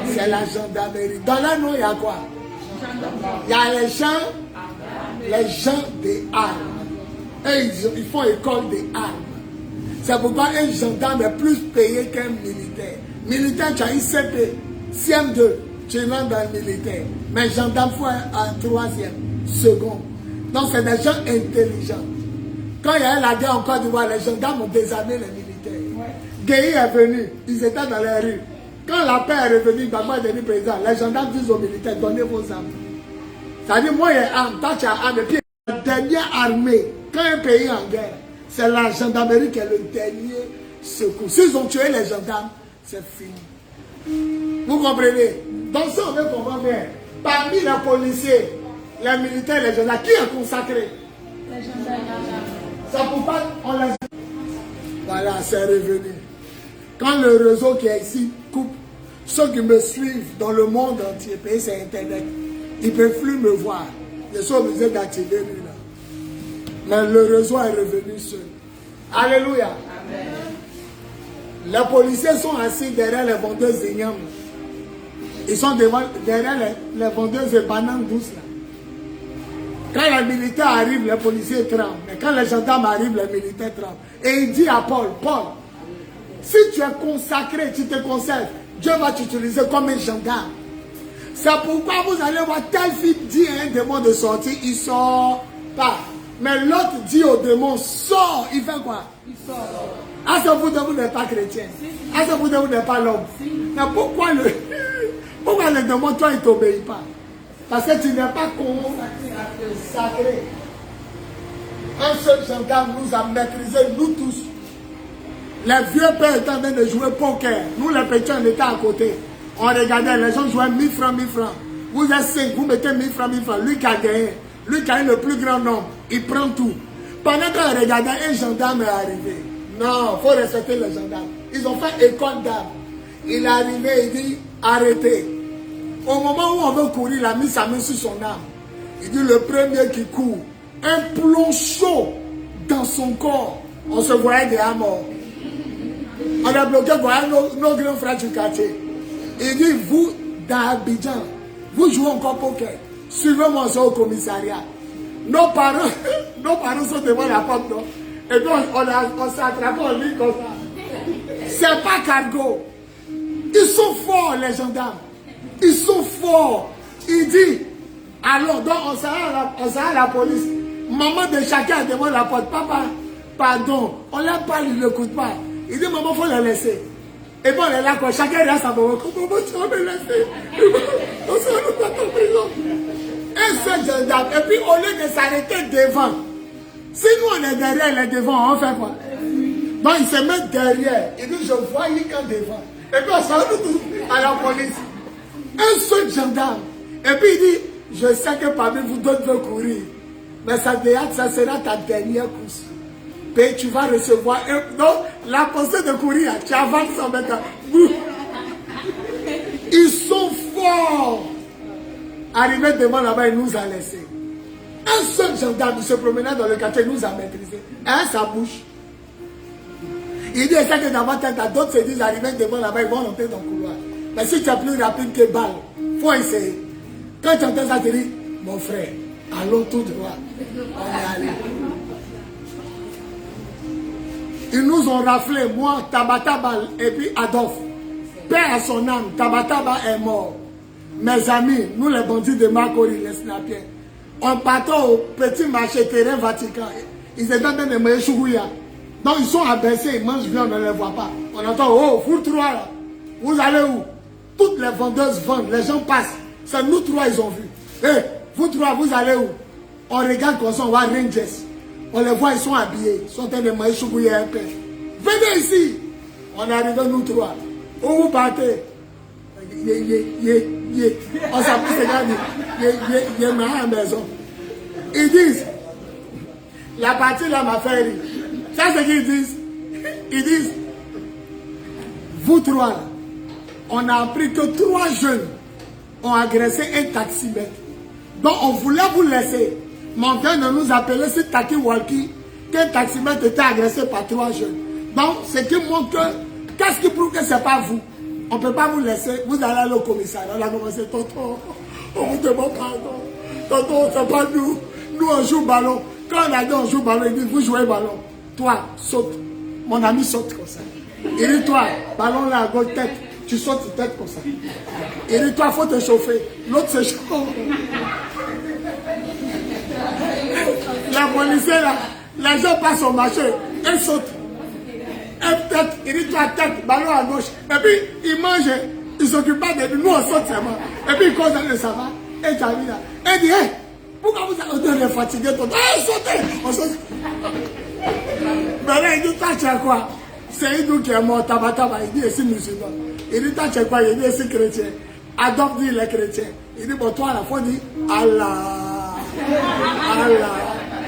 C'est la gendarmerie. Dans la nom, il y a quoi? Il y a les gens des armes. Et ils font école des armes. C'est pourquoi un gendarme est plus payé qu'un militaire. Militaire, tu as eu CP, CM2, tu rentres dans le militaire. Mais gendarme, il faut un troisième, second. Donc, c'est des gens intelligents. Quand il y a eu la guerre en Côte d'Ivoire, les gendarmes ont désarmé les militaires. Guéhi est venu, ils étaient dans les rues. Quand la paix est revenue, Gbagbo est devenu président, les gendarmes disent aux militaires, donnez vos armes. Ça dit, moi j'ai arme, toi tu as arme. Et puis la dernière armée, quand un pays est en guerre, c'est la gendarmerie qui est le dernier secours. S'ils ont tué les gendarmes, c'est fini. Vous comprenez? Donc ça on veut comprendre bien. Parmi les policiers, les militaires, les gendarmes, qui est consacré? Les gendarmes. C'est pourquoi on les... Voilà, c'est revenu. Quand le réseau qui est ici coupe, ceux qui me suivent dans le monde entier, pays c'est Internet, ils ne peuvent plus me voir. Je suis obligé d'activer lui là. Mais le réseau est revenu seul. Alléluia. Amen. Les policiers sont assis derrière les vendeuses d'ignames. Ils sont derrière les vendeuses de bananes douces là. Quand les militaires arrivent, les policiers tremblent. Mais quand les gendarmes arrivent, les militaires tremblent. Et il dit à Paul, Paul, si tu es consacré, tu te conserves, Dieu va t'utiliser comme un gendarme. C'est pourquoi vous allez voir telle fille dit à un démon de sortir, il ne sort pas. Mais l'autre dit au démon, sort, il fait quoi? Il sort. Ah, c'est vous n'êtes pas chrétien. Ah, c'est vous n'êtes pas l'homme. Mais pourquoi le démon, toi, il ne t'obéit pas? Parce que tu n'es pas consacré. Un seul gendarme nous a maîtrisés, nous tous. Les vieux pères étaient en train de jouer poker. Nous, les petits, on était à côté. On regardait, les gens jouaient 1000 francs, 1000 francs. Vous êtes 5, vous mettez 1000 francs, 1000 francs. Lui qui a gagné, lui qui a eu le plus grand nombre, il prend tout. Pendant qu'on regardait, un gendarme est arrivé. Non, il faut respecter les gendarmes. Ils ont fait école d'armes. Il est arrivé, il dit, arrêtez. Au moment où on veut courir, il a mis sa main sur son arme. Il dit, le premier qui court, un plomb chaud dans son corps. On se voyait déjà mort. On a bloqué nos grands frères du quartier. Il dit, vous, d'Abidjan, vous jouez encore poker. Suivez-moi au commissariat. Nos parents sont devant la porte. Non? Et puis on s'est attrapé en ligne comme ça. C'est pas cargo. Ils sont forts, les gendarmes. Ils sont forts. Il dit, alors, donc on s'arrête à la police. Maman de chacun devant la porte. Papa, pardon, on l'a pas, il ne l'écoute pas. Il dit, maman, il faut la laisser. Et bon, on est là, quoi. Chacun reste à maman. Comment tu vas me laisser? On se retrouve en prison. Un seul gendarme. Et puis, au lieu de s'arrêter devant, si nous, on est derrière, les devant, on fait quoi? Donc, il se met derrière. Il dit, je vois quand devant. Et puis, on se retrouve à la police. Un seul gendarme. Et puis, il dit, je sais que parmi vous, d'autres veulent courir. Mais ça sera ta dernière course. Puis tu vas recevoir un... Donc, la pensée de courir, tu avances en mettant. Ils sont forts. Arrivé devant là-bas, il nous a laissés. Un seul gendarme, il se promenait dans le quartier, il nous a maîtrisés. Hein, sa bouche. Il dit, ça que d'abord, d'autres se disent, arrivé devant là-bas, ils vont rentrer dans le couloir. Mais si tu es plus rapide que balle, il faut essayer. Quand tu entends ça, tu dis, mon frère, allons tout droit. On est allé. Ils nous ont raflé, moi, Tabataba et puis Adolphe. Père à son âme, Tabataba est mort. Mes amis, nous les bandits de Makori, les snapiens, on partait au petit marché terrain Vatican. Ils étaient en train de manger chougouya. Donc ils sont abaissés, ils mangent bien, on ne les voit pas. On entend, oh, vous trois là, vous allez où? Toutes les vendeuses vendent, les gens passent. C'est nous trois, ils ont vu. Hé, vous trois, vous allez où? On regarde comme ça, on voit Rangers. On les voit, ils sont habillés. Ils sont en train de manger choubouillé un peu. Venez ici. On est arrivé, nous trois. Où vous partez? On s'appuie, c'est gars, à la maison. Ils disent, la partie là m'a fait rire. Ça, c'est ce qu'ils disent. Ils disent, vous trois là, on a appris que 3 jeunes ont agressé un taximètre. Donc on voulait vous laisser. Mais on vient de nous appeler sur Taki Walkie qu'un taximètre était agressé par 3 jeunes. Donc ce qui montre que, qu'est-ce qui prouve que ce n'est pas vous? On ne peut pas vous laisser, vous allez aller au commissariat. On a commencé, tonton, on vous demande pardon. Tonton, ce n'est pas nous. Nous on joue ballon. Quand on a dit on joue ballon, il dit vous jouez ballon. Toi, saute. Mon ami saute comme ça. Il dit toi, ballon là à gauche, tête. Tu sautes tête comme ça. Il dit toi, il faut te chauffer. L'autre se chauffe. La policière là, les gens passent au marché, elle saute. Elle tête, il dit toi tête, ballon à gauche. Et puis il mange, il s'occupe pas de nous, on saute seulement. Et puis il cause le ça va. Et tu as vu là. Elle dit, hey, pourquoi vous êtes fatigué? Hey, sautez! On saute. Maintenant il dit, toi tu as quoi? C'est nous qui est mort, tabataba, il dit, ici musulman. Il dit, toi tu es quoi? Il dit, ici chrétien. Adopte dit les chrétiens. Il dit, bon, toi à la fois, il dit, Allah. Allah.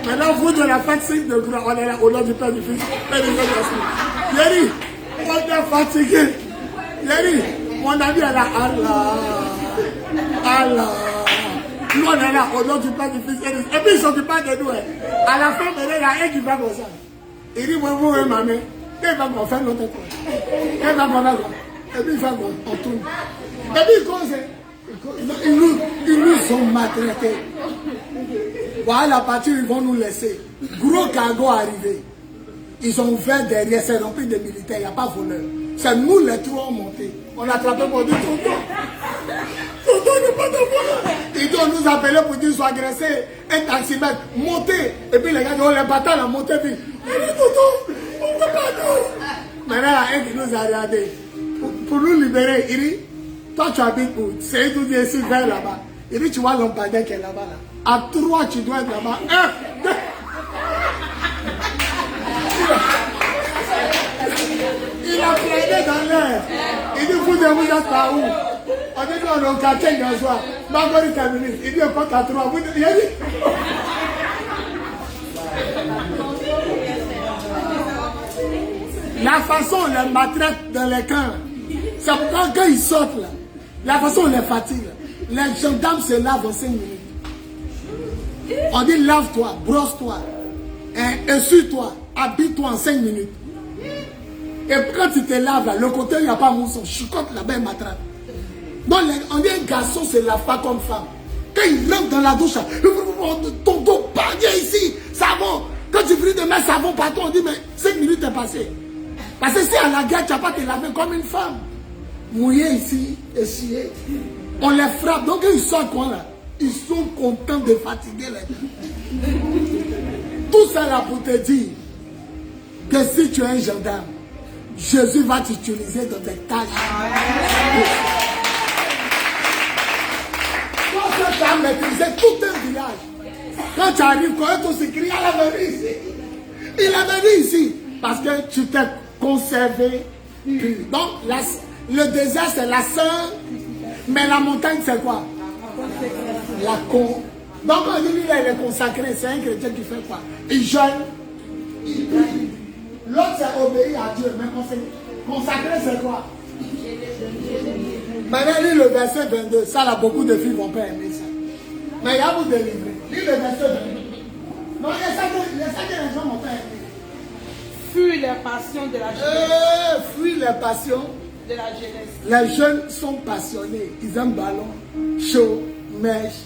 Maintenant, vous de la fête signe de croix, on est là au nom du Père du Fils et du Saint-Esprit. Yeri, on est fatigué. Yeri, mon ami est là, Allah. Allah. Nous, on est là au nom du Père du Fils et du Saint-Esprit. Et puis, ils ne s'occupent pas de nous. À la fin, il y a un qui va comme ça. Il dit, moi, vous, ma mère, il va m'en faire l'autre quoi. Il va m'en faire quoi. Et puis, il va on tourne. Et puis, ils nous ont maltraités. Voilà la partie où ils vont nous laisser. Gros cargo arrivé. Ils ont ouvert derrière, c'est rempli de militaires, il n'y a pas voleur. C'est nous les trois montés. On a attrapé pour dire tonton. Tonton n'est pas de voleur. Ils ont nous appelé pour dire qu'ils sont agressés. Un taximètre, montez. Et puis les gars, on les bataille à monter. Puis, il dit tonton, on ne peut pas nous. Maintenant, un qui nous a regardé. Pour nous libérer, il dit, toi tu habites où? C'est tout dit ici, vers là-bas. Il dit, tu vois l'empadaire qui est là-bas là. À 3, tu dois être là-bas. 1, 2. Il a plaidé dans l'air. Il dit, vous êtes par où? On dit, on est au quartier d'un soir. Marguerite termine. Il dit, on compte à 3. Il a dit. La façon on les maltraite dans les camps, c'est pourquoi quand ils sortent là, la façon on les fatigue, les gendarmes se lavent en 5 minutes. On dit lave-toi, brosse-toi, essuie-toi, habille-toi en 5 minutes. Et quand tu te laves là, le côté il n'y a pas mon sang, chicote là-bas et matraque. Donc on dit un garçon se lave pas comme femme. Quand il rentre dans la douche, ton dos viens ici, savon. Quand tu frises de mettre savon partout, on dit mais 5 minutes est passé. Parce que si à la guerre, tu n'as pas te laver comme une femme. Mouillé ici, essuyé. On les frappe. Donc ils sortent quoi là? Ils sont contents de fatiguer les gens. Tout ça là pour te dire que si tu es un gendarme, Jésus va t'utiliser dans des tâches. Quand tu as maîtrisé tout un village, quand tu arrives, quand on s'écrit, il a venu ici. Il est venu ici. Parce que tu t'es conservé pur. Donc le désert c'est la sœur, mais la montagne c'est quoi? La con. Donc quand il dit il est consacré, c'est un chrétien qui fait quoi? Il jeûne, il prie. L'autre c'est obéir à Dieu, mais consacré c'est quoi? Maintenant lis le verset 22, ça là beaucoup de filles vont pas aimer ça. Mais il y a vous délivrer. Lis le verset 22. Non, il y a ça que les gens vont pas aimer. Fuis les passions de la jeunesse. Fuis les passions de la jeunesse. Les jeunes sont passionnés. Ils aiment ballon, chaud, mèche,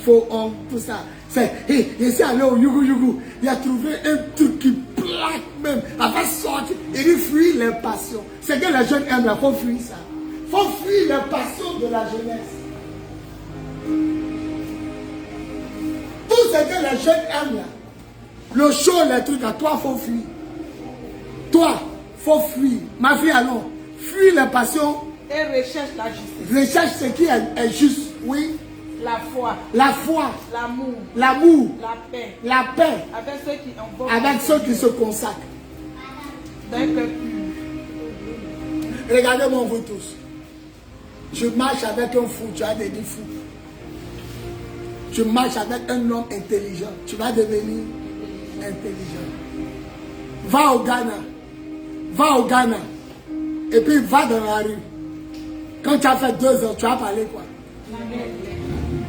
faux homme, tout ça. C'est, il s'est allé au Yougou. Il a trouvé un truc qui plaque même. Avant de sortir, il dit fuis les passions. C'est que les jeunes aiment là, il faut fuir ça. Il faut fuir les passions de la jeunesse. Tout ce que les jeunes aiment là, le chaud, les trucs à toi, il faut fuir. Toi, faut fuir. Ma fille, allons. Fuis les passions. Et recherche la justice. Recherche ce qui est juste. Oui. La foi. La foi. L'amour. L'amour. La paix. La paix. Avec ceux qui invoquent. Avec ceux qui se consacrent. D'un cœur pur. Regardez-moi vous tous. Je marche avec un fou, tu vas devenir fou. Je marche avec un homme intelligent, tu vas devenir intelligent. Va au Ghana. Va au Ghana. Et puis va dans la rue. Quand tu as fait 2 ans, tu vas parler quoi?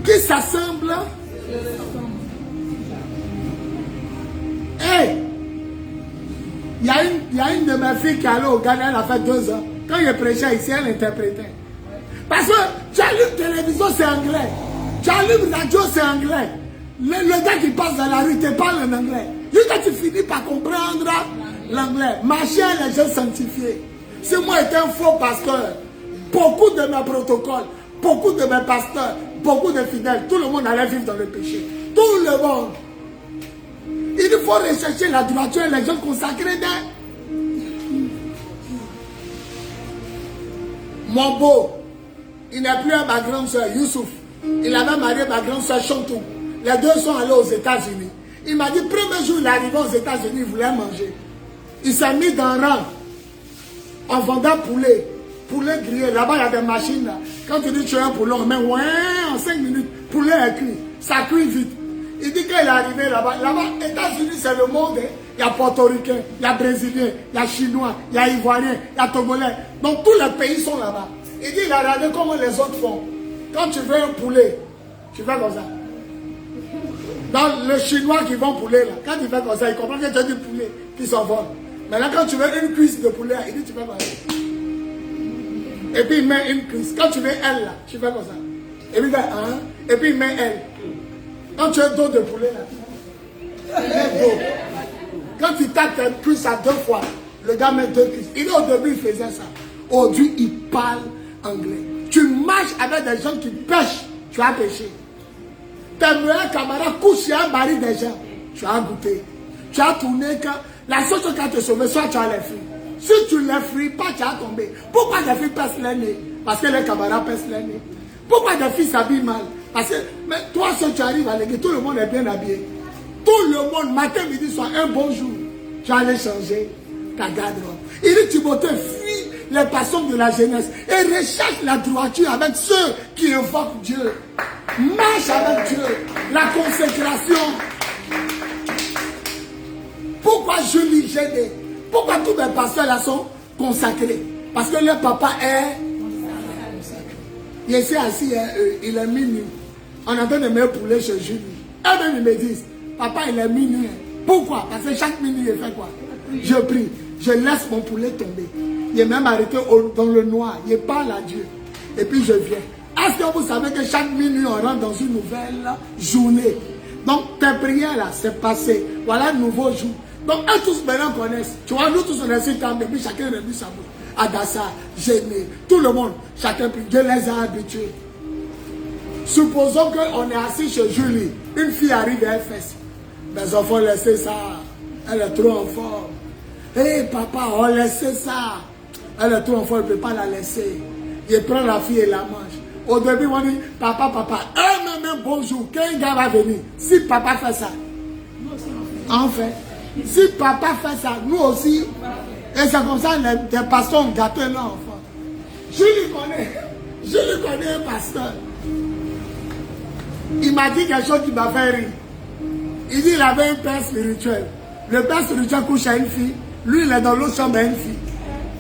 Qui s'assemble? Hey! Il y a une de mes filles qui est allée au Ghana, elle a fait 2 ans. Quand il prêchait ici, elle interprétait. Parce que tu allumes télévision, c'est anglais. Tu allumes radio, c'est anglais. Le gars qui passe dans la rue te parle en anglais. Jusqu'à tu finis par comprendre l'anglais. Marcher les gens sanctifiés. Si moi j'étais un faux pasteur, beaucoup de mes protocoles, beaucoup de mes pasteurs, beaucoup de fidèles, tout le monde allait vivre dans le péché. Tout le monde. Il faut rechercher la droiture, les gens consacrés d'eux. Mon beau, il n'est plus ma grande soeur, Youssouf. Il avait marié ma grande soeur, Chantou. Les deux sont allés aux États-Unis. Il m'a dit, premier jour, il est arrivé aux États-Unis, il voulait manger. Il s'est mis dans un rang en vendant poulet. Poulet grillé. Là-bas, il y a des machines. Là. Quand tu dis tu es un poulet, on met ouais, en 5 minutes. Poulet est cuit. Ça cuit vite. Il dit qu'il est arrivé là-bas. Là-bas, États-Unis, c'est le monde. Hein. Il y a portoricain, il y a brésilien, il y a chinois, il y a ivoirien, il y a togolais. Donc tous les pays sont là-bas. Il dit, il a regardé comment les autres font. Quand tu veux un poulet, tu fais comme ça. Dans le chinois qui vend poulet, là, quand il fait comme ça, il comprend que tu as du poulet qui s'envole. Mais là, quand tu veux une cuisse de poulet, il dit, tu fais comme ça. Et puis il met une cuisse. Quand tu veux elle, là, tu fais comme ça. Et puis il fait un, et puis il met elle. Quand tu as un dos de poulet, là, il met dos. Quand tu tapes une cuisse à 2 fois, le gars met 2 cuisses. Il dit au début, il faisait ça. Aujourd'hui, il parle anglais. Tu marches avec des gens qui pêchent, tu as pêché. Tes meilleurs camarades couchent sur un mari des gens, tu as goûté. Tu as tourné que la seule chose qui a te sauvé, soit tu as les filles. Si tu ne les fuis pas, tu as tombé. Pourquoi les filles pèsent les nez? Parce que les camarades pèsent les nez. Pourquoi les filles s'habillent mal? Parce que mais toi, si tu arrives à l'église, tout le monde est bien habillé. Tout le monde, matin, midi, soir, un bon jour, tu vas aller changer ta garde-robe. Il dit, Timothée, fuis les passions de la jeunesse et recherche la droiture avec ceux qui invoquent Dieu. Marche avec Dieu. La consécration. Pourquoi Julie Gédé? Pourquoi tous mes pasteurs là sont consacrés? Parce que leur papa est consacré. Il est assis, il est minuit. On est en train de me poulet chez Julie. Eux-mêmes, ils me disent, papa, il est minuit. Pourquoi? Parce que chaque minuit, il fait quoi? Je prie. Je laisse mon poulet tomber. Il est même arrêté dans le noir. Il parle à Dieu. Et puis je viens. Est-ce que vous savez que chaque minuit, on rentre dans une nouvelle journée? Donc, tes prières là, c'est passé. Voilà un nouveau jour. Donc, eux tous maintenant connaissent. Tu vois, nous tous on est sur camp, et puis chacun remue sa bouche. Adassa, Géné, tout le monde, chacun prie. Dieu les a habitués. Supposons qu'on est assis chez Julie. Une fille arrive et elle fait. Mes enfants, laissez ça. Elle est trop en forme. Hé papa, on laisse ça. Elle est trop en forme, il ne peut pas la laisser. Il prend la fille et la mange. Au début, on dit, papa, même bonjour, quel gars va venir? Si papa fait ça, en fait, si papa fait ça, nous aussi, et c'est comme ça, les pasteurs ont gâté leur enfant. Je lui connais un pasteur. Il m'a dit quelque chose qui m'a fait rire. Il dit qu'il avait un père spirituel. Le père spirituel couche à une fille. Lui, il est dans l'autre chambre à une fille.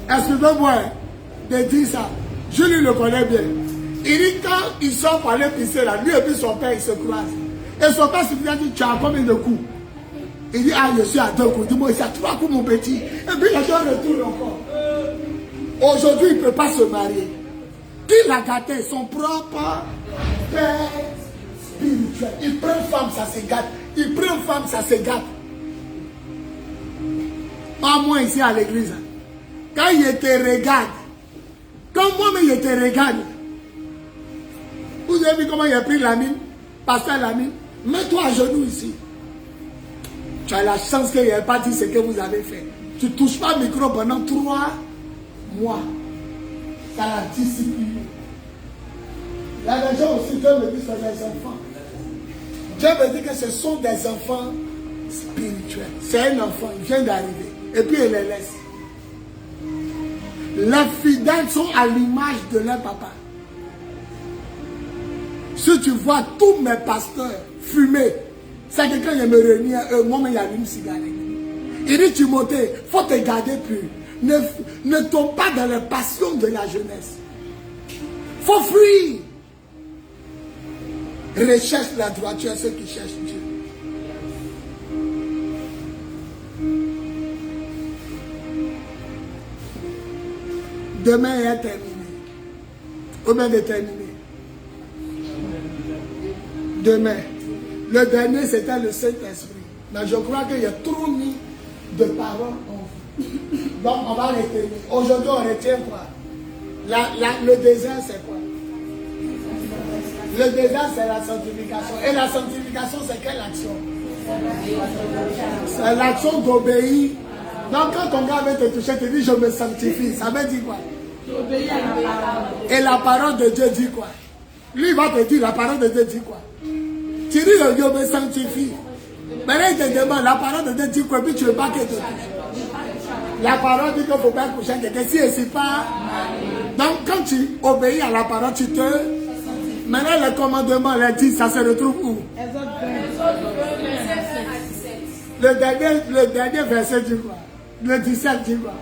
Excusez-moi de dire ça. Je lui le connais bien. Il dit quand il sort pour aller pisser là, lui et puis son père, ils se croisent. Et son père spirituel dit, tu as combien de coups? Il dit, ah, je suis à 2 coups. Dis-moi, il y a 3 coups, mon petit. Et puis, les gens retournent encore. Aujourd'hui, il ne peut pas se marier. Qui l'a gâté? Son propre père spirituel. Il prend une femme, ça se gâte. Il prend une femme, ça se gâte. Pas moi ici à l'église. Quand il te regarde, quand moi-même il te regarde, vous avez vu comment il a pris la mine? Pasteur Lamine, mets-toi à genoux ici. Tu as la chance qu'il n'ait pas dit ce que vous avez fait. Tu ne touches pas le micro pendant 3 mois. Ça la discipline. La version aussi, Dieu me dit que c'est des enfants. Dieu me dit que ce sont des enfants spirituels. C'est un enfant, il vient d'arriver. Et puis il les laisse. Les fidèles sont à l'image de leur papa. Si tu vois tous mes pasteurs fumer, c'est que quand il me réunit, moi, il y a une cigarette. Il dit, Timothée, il faut te garder plus. Ne tombe pas dans les passions de la jeunesse. Il faut fuir. Recherche la droiture à ceux qui cherchent Dieu. Demain est terminé. Combien de terminé? Demain. Le dernier, c'était le Saint-Esprit. Mais je crois qu'il y a trop mis de paroles en vous. Donc, on va retenir. Aujourd'hui, on retient quoi? Le désert, c'est quoi? Le désert, c'est la sanctification. Et la sanctification, c'est quelle action? C'est l'action d'obéir. Donc, quand ton gars veut te toucher, tu dis, je me sanctifie. Ça veut dire quoi? Et la parole de Dieu dit quoi? Lui, il va te dire, la parole de Dieu dit quoi? Tu dis, je me sanctifie. Maintenant, il te demande, la parole de Dieu dit quoi? Puis tu ne veux pas qu'il te touche. La parole dit qu'il ne faut pas coucher quelqu'un. Si et si pas. Donc, quand tu obéis à la parole, tu te. Maintenant, le commandement, les 10, ça se retrouve où? Le dernier verset dit quoi? Le 17 dit quoi?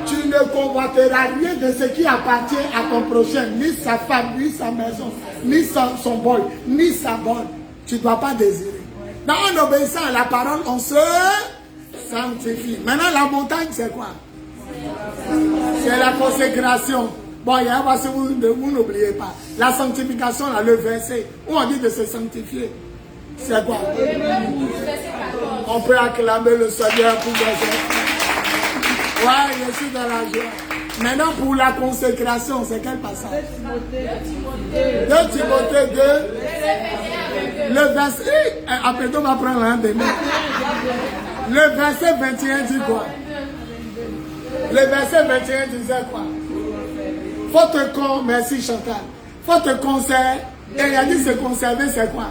Tu ne convoiteras rien de ce qui appartient à ton prochain, ni sa femme, ni sa maison, ni son bol, ni sa bonne. Tu ne dois pas désirer. Donc, en obéissant à la parole, on se sanctifie. Maintenant, la montagne, c'est quoi? C'est la consécration. Bon, il y a un verset où vous n'oubliez pas. La sanctification, là, le verset où on dit de se sanctifier. C'est quoi? On peut acclamer le Seigneur pour les enfants. Ouais, je suis dans la joie. Maintenant, pour la consécration, c'est quel passage? 2 Timothée 2. Le verset. Après, on va prendre un des mains. Le verset 21 dit quoi? Le verset 21 disait quoi? Faut te merci Chantal. Faut te conserver. Et il a dit se conserver, c'est quoi?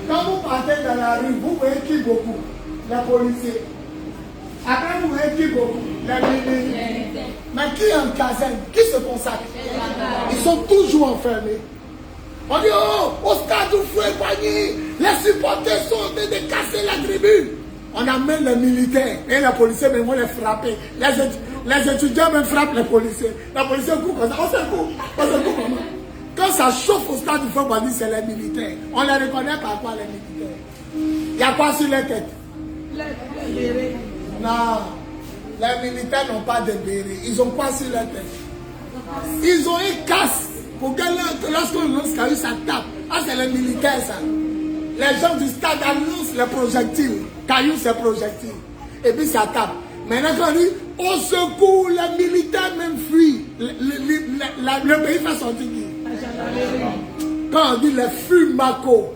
Quand vous partez dans la rue, vous voyez qui beaucoup? Les policiers. Après, vous voyez qui beaucoup? Les militaires. Mais qui est en caserne? Qui se consacre? Ils sont toujours enfermés. On dit, oh, au stade où faut épargner, les supporters sont en train de casser la tribune. On amène les militaires et les policiers, mais vont les frapper. Les étudiants même frappent les policiers. Les policiers courent comme ça. On se coupe comment? Quand ça chauffe au stade du feu, on dit c'est les militaires. On les reconnaît par quoi les militaires? Il y a quoi sur les têtes? Non. Les militaires n'ont pas de béret. Ils ont quoi sur les têtes? Ils ont un casque pour que lorsqu'on lance caillou, ça tape. Ah, c'est les militaires, ça. Les gens du stade annoncent les projectiles. Caillou, c'est projectile. Et puis ça tape. Maintenant, quand on dit au secours, les militaires même fuient. Le pays fait sortir qui? Quand on dit les fumacos,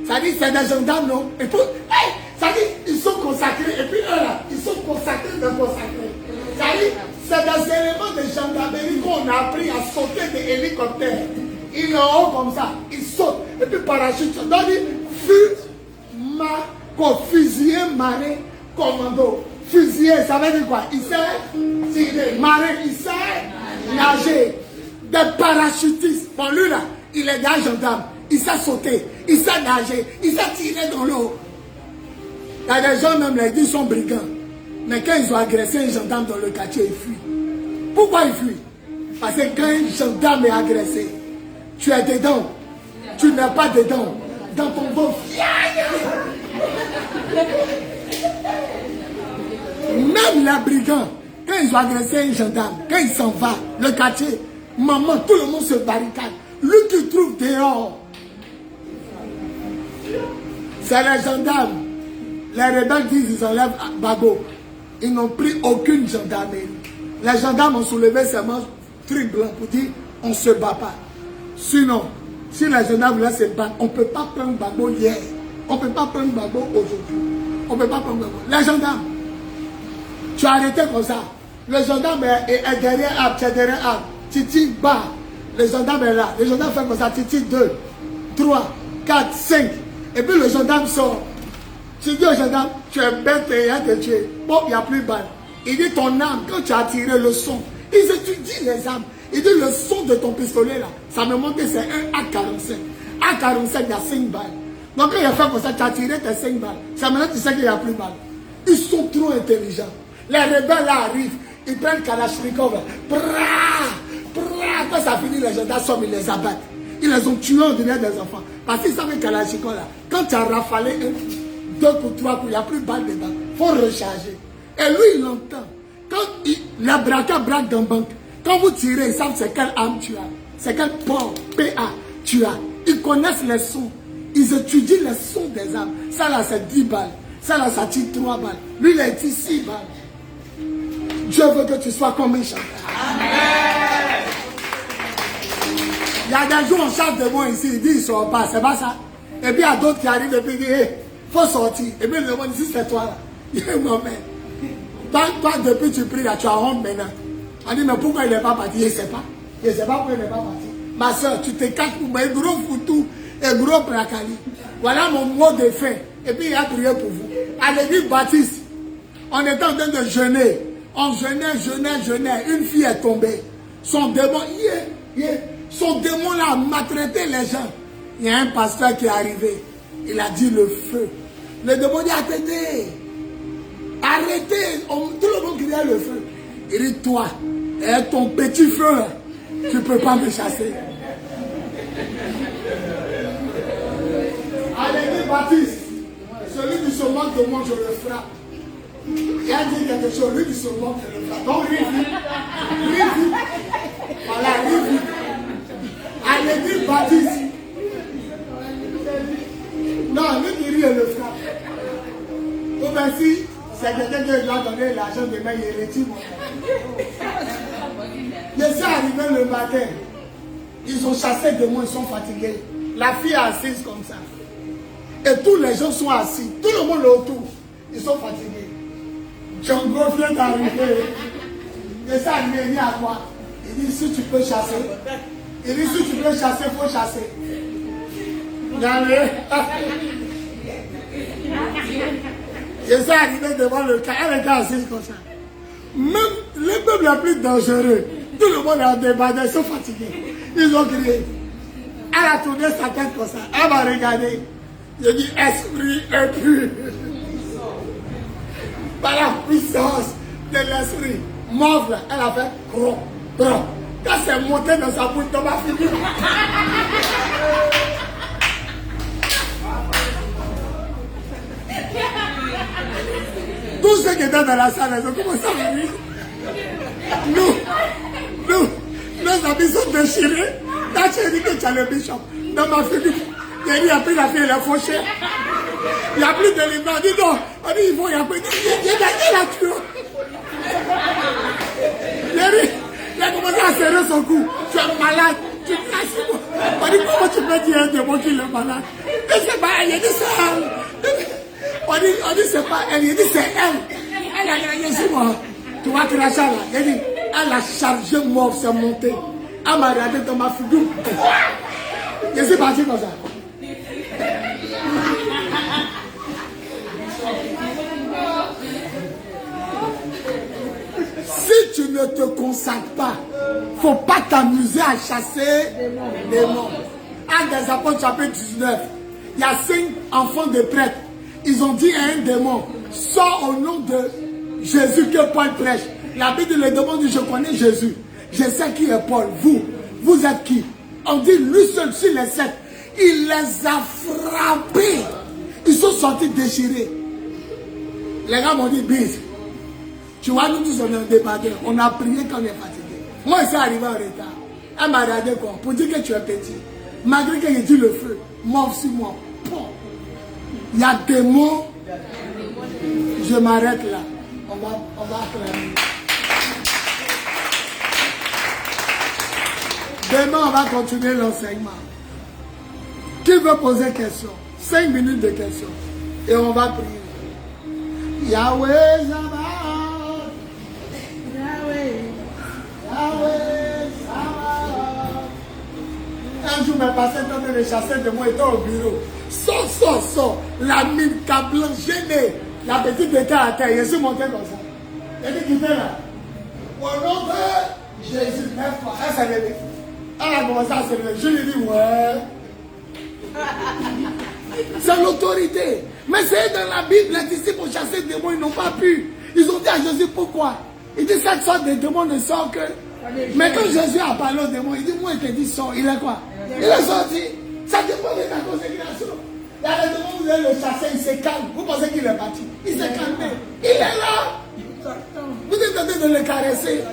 ça dit c'est des gendarmes, non? Et puis, hey, ça dit ils sont consacrés. Et puis eux là, ils sont consacrés de consacrés. Ça dit c'est des éléments de gendarmerie qu'on a appris à sauter des hélicoptères. Ils l'ont comme ça, ils sautent. Et puis parachute. Donc fusillé, maré, commando. Fusillé, ça veut dire quoi? Il sait tirer. Maré, il sait nager. Des parachutistes. Bon, lui là, il est d'un gendarme. Il sait sauter, il sait nager, il sait tirer dans l'eau. Il y a des gens même, ils sont brigands. Mais quand ils ont agressé un gendarme dans le quartier, ils fuient. Pourquoi ils fuient? Parce que quand un gendarme est agressé, tu es dedans. Tu n'es pas dedans. Dans ton dos. Même les brigands, quand ils ont agressé un gendarme, quand il s'en va, le quartier, maman, tout le monde se barricade. Lui qui trouve dehors, c'est les gendarmes. Les rebelles disent qu'ils enlèvent Bago. Ils n'ont pris aucune gendarmerie. Les gendarmes ont soulevé seulement truc blanc pour dire on ne se bat pas. Sinon, si les gendarmes voulaient se battre, on ne peut pas prendre Bago hier. On ne peut pas prendre Gbagbo aujourd'hui. On ne peut pas prendre Gbagbo. Les gendarmes, tu as arrêté comme ça. Le gendarme est derrière arbre, tu es derrière arbre. Titi bas. Le gendarme est là. Le gendarme fait comme ça. Titi 2, 3, 4, 5. Et puis le gendarme sort. Tu dis au gendarme, tu es bête et il a te tué. Bon, il n'y a plus de balles. Il dit ton arme, quand tu as tiré le son, ils étudient les armes. Il dit le son de ton pistolet là, ça me montre que c'est un AK-47. AK-47, il y a 5 balles. Donc quand il a fait comme ça, tu as tiré tes 5 balles. Ça maintenant tu sais qu'il n'y a plus de balles. Ils sont trop intelligents. Les rebelles là arrivent, ils prennent Kalachnikov. Quand ça finit, les gendarmes sortent, ils les abattent. Ils les ont tués au dehors des enfants. Parce qu'ils savent que Kalachnikov là, quand tu as rafalé 2 ou 3 coups, il n'y a plus de balles dedans. Il faut recharger. Et lui, il entend. Quand les braqueurs braquent dans la banque, quand vous tirez, ils savent c'est quelle arme tu as. C'est quel port, PA, tu as. Ils connaissent les sons. Ils étudient les sons des armes. Ça là, c'est 10 balles. Ça là, ça tire 3 balles. Lui, il a dit 6 balles. Dieu veut que tu sois comme un chanteur. Amen. Il y a des jours, on chante de moi ici. Il dit, ils ne sortent pas. C'est pas ça. Et puis, il y a d'autres qui arrivent et puis ils disent, hey, faut sortir. Et puis, ils demandent, ici, c'est toi là. Il dit, moi-même. Toi, depuis tu pries là, tu as honte maintenant. On dit, mais pourquoi il n'est pas parti? Je ne sais pas. Je ne sais pas pourquoi il n'est pas parti. Ma soeur, tu te caches pour moi, un gros foutou, un gros placali. Voilà mon mot de fin. Et puis, il a prié pour vous. À l'église Baptiste, on était en train de jeûner. On jeûnait. Une fille est tombée. Son démon, son démon là a maltraité les gens. Il y a un pasteur qui est arrivé. Il a dit le feu. Le démon dit, attendez. Arrêtez, tout le monde criait le feu. Il dit, toi, ton petit feu, tu ne peux pas me chasser. À l'église Baptiste, celui qui se moque de moi, je le frappe. Il a dit quelque chose, lui qui se moque, je le frappe. Donc, ris vite. Voilà, ris vite. À l'église Baptiste. Non, lui qui rit, le frappe. Oh, ben si. C'est quelqu'un qui doit donner l'argent demain, il retire mon argent. Je suis arrivé le matin. Ils ont chassé de moi, ils sont fatigués. La fille est assise comme ça. Et tous les gens sont assis. Tout le monde est autour. Ils sont fatigués. John Gros vient d'arriver. Je suis arrivé, il dit à quoi? Il dit si tu peux chasser. Il dit si tu peux chasser, il faut chasser. Regardez. Je suis arrivé devant le cas, elle était assise comme ça. Même les meubles les plus dangereux, tout le monde est en débat, ils sont fatigués. Ils ont crié. Elle a tourné sa tête comme ça, elle m'a regardé. Je dis, esprit est pur. Par la puissance de l'esprit, mauve là, elle a fait gros. Quand c'est monté dans sa bouche, dans ma figure. Tous ceux qui étaient dans la salle, ils ont commencé à rire. Nos habits sont déchirés. Quand tu as dit que tu as le bishop, dans ma figure, il a pris la fille, il a fauché. Il n'y a plus d'éléments. On dit non, on dit il faut, il y a plus d'éléments. Il a tué. Il a commencé à serrer son cou. Tu es malade. Tu es cassé. On dit comment tu peux dire un démon qu'il est malade? Et c'est pas elle, il a dit c'est elle. On dit c'est pas elle, il dit c'est elle. Elle a gagné sur moi. Tu vois que la charge là, elle a chargé mort, c'est monté. Elle m'a regardé dans ma figure. Je suis parti comme ça. Si tu ne te consacres pas, il ne faut pas t'amuser à chasser des démons. Actes des Apôtres chapitre 19, il y a 5 enfants de prêtres. Ils ont dit à un démon, sors au nom de Jésus que Paul prêche. La Bible le démon dit, je connais Jésus. Je sais qui est Paul. Vous êtes qui? On dit, lui seul sur les 7. Il les a frappés. Ils sont sortis déchirés. Les gars m'ont dit, bise. Tu vois, nous tous on est débattus. On a prié quand on est fatigué. Moi, je suis arrivé en retard. Elle m'a regardé quoi? Pour dire que tu es petit. Malgré que j'ai dit le feu, mort sur moi. Il y a des mots. Je m'arrête là. On va acclamer. Demain, on va continuer l'enseignement. Qui veut poser question? 5 minutes de questions. Et on va prier. Yahweh Sabaoth. Yahweh Sabaoth. Un jour, mes pasteurs étaient en train de chasser de moi, étaient au bureau. Sors. La mine câble gênée. La petite était à terre. Je suis monté comme ça. Elle dit, quittez là. Au nom de Jésus, 9 fois. Elle s'est levée. Elle a commencé à se lever. Je lui ai dit, ouais. C'est l'autorité. Mais c'est dans la Bible, les disciples ont chassé des démons, ils n'ont pas pu. Ils ont dit à Jésus, pourquoi? Il dit, cette sorte de démons ne sort que. Mais quand Jésus a parlé aux démons, il dit, moi, il te dit, sort. Il est quoi? Il est sorti. Ça dépend de ta consécration. Il y a des démons, vous allez le chasser, il se calme. Vous pensez qu'il est parti? Il s'est calmé. Il est là. Vous êtes en train de le caresser.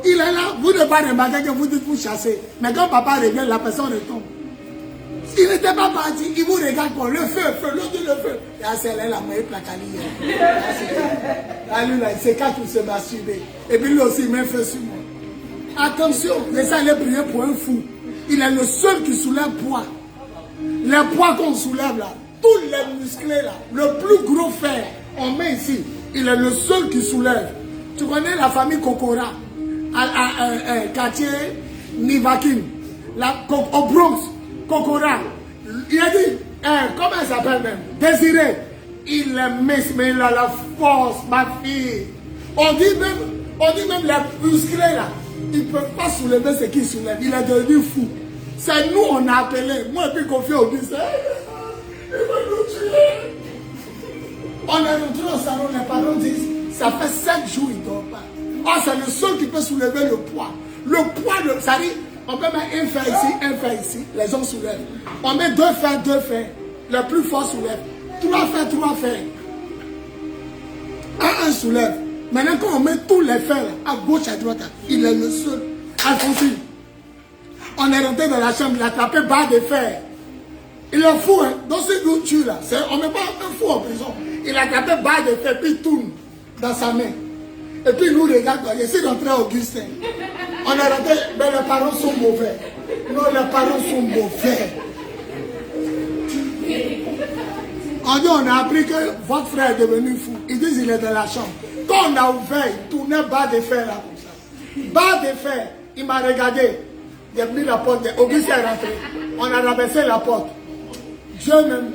Il est là. Vous ne pas remarquer que vous dites vous chasser. Mais quand papa revient, la personne retombe. Il n'était pas parti, il vous regarde pour le feu, l'autre le feu. Là, c'est là la meilleure placalière. Là, lui, là, il s'écarte pour se masturber. Et puis lui aussi, il met un feu sur moi. Attention, laissez aller prier pour un fou. Il est le seul qui soulève poids. Les poids qu'on soulève là, tous les musclés là, le plus gros fer, on met ici. Il est le seul qui soulève. Tu connais la famille Kokora, quartier Nivakin, au Bronx. Kokora, il a dit, comment elle s'appelle même? Désiré. Il est mince, mais il a la force, ma fille. On dit même les musclés là, ils ne peuvent pas soulever ce qu'ils soulèvent. Il est devenu fou. C'est nous, on a appelé. Moi, et puis confié au bus. Il va nous tuer. On est rentré au salon, les parents disent, ça fait 7 jours, il ne dort pas. Oh, c'est le seul qui peut soulever le poids. Le poids, ça dit, on peut mettre un fer ici, les gens soulèvent. On met 2 fers, le plus fort soulève. 3 fers. Un soulève. Maintenant, quand on met tous les fers à gauche, à droite, il est le seul. Alphonsine. On est rentré dans la chambre, il a attrapé barre de fer. Il est fou, hein. Donc, si nous tue là, on ne met pas un fou en prison. Il a attrapé barre de fer, puis il tourne dans sa main. Et puis il nous regarde, il essaie d'entrer à Augustin. On est rentré, mais les parents sont mauvais. Non, les parents sont mauvais. On a appris que votre frère est devenu fou. Ils disent qu'il est dans la chambre. Quand on a ouvert, il tournait bas de fer là comme ça. Bas de fer, il m'a regardé. Il a mis la porte. Augustin est rentré. On a rabaissé la porte. Dieu même.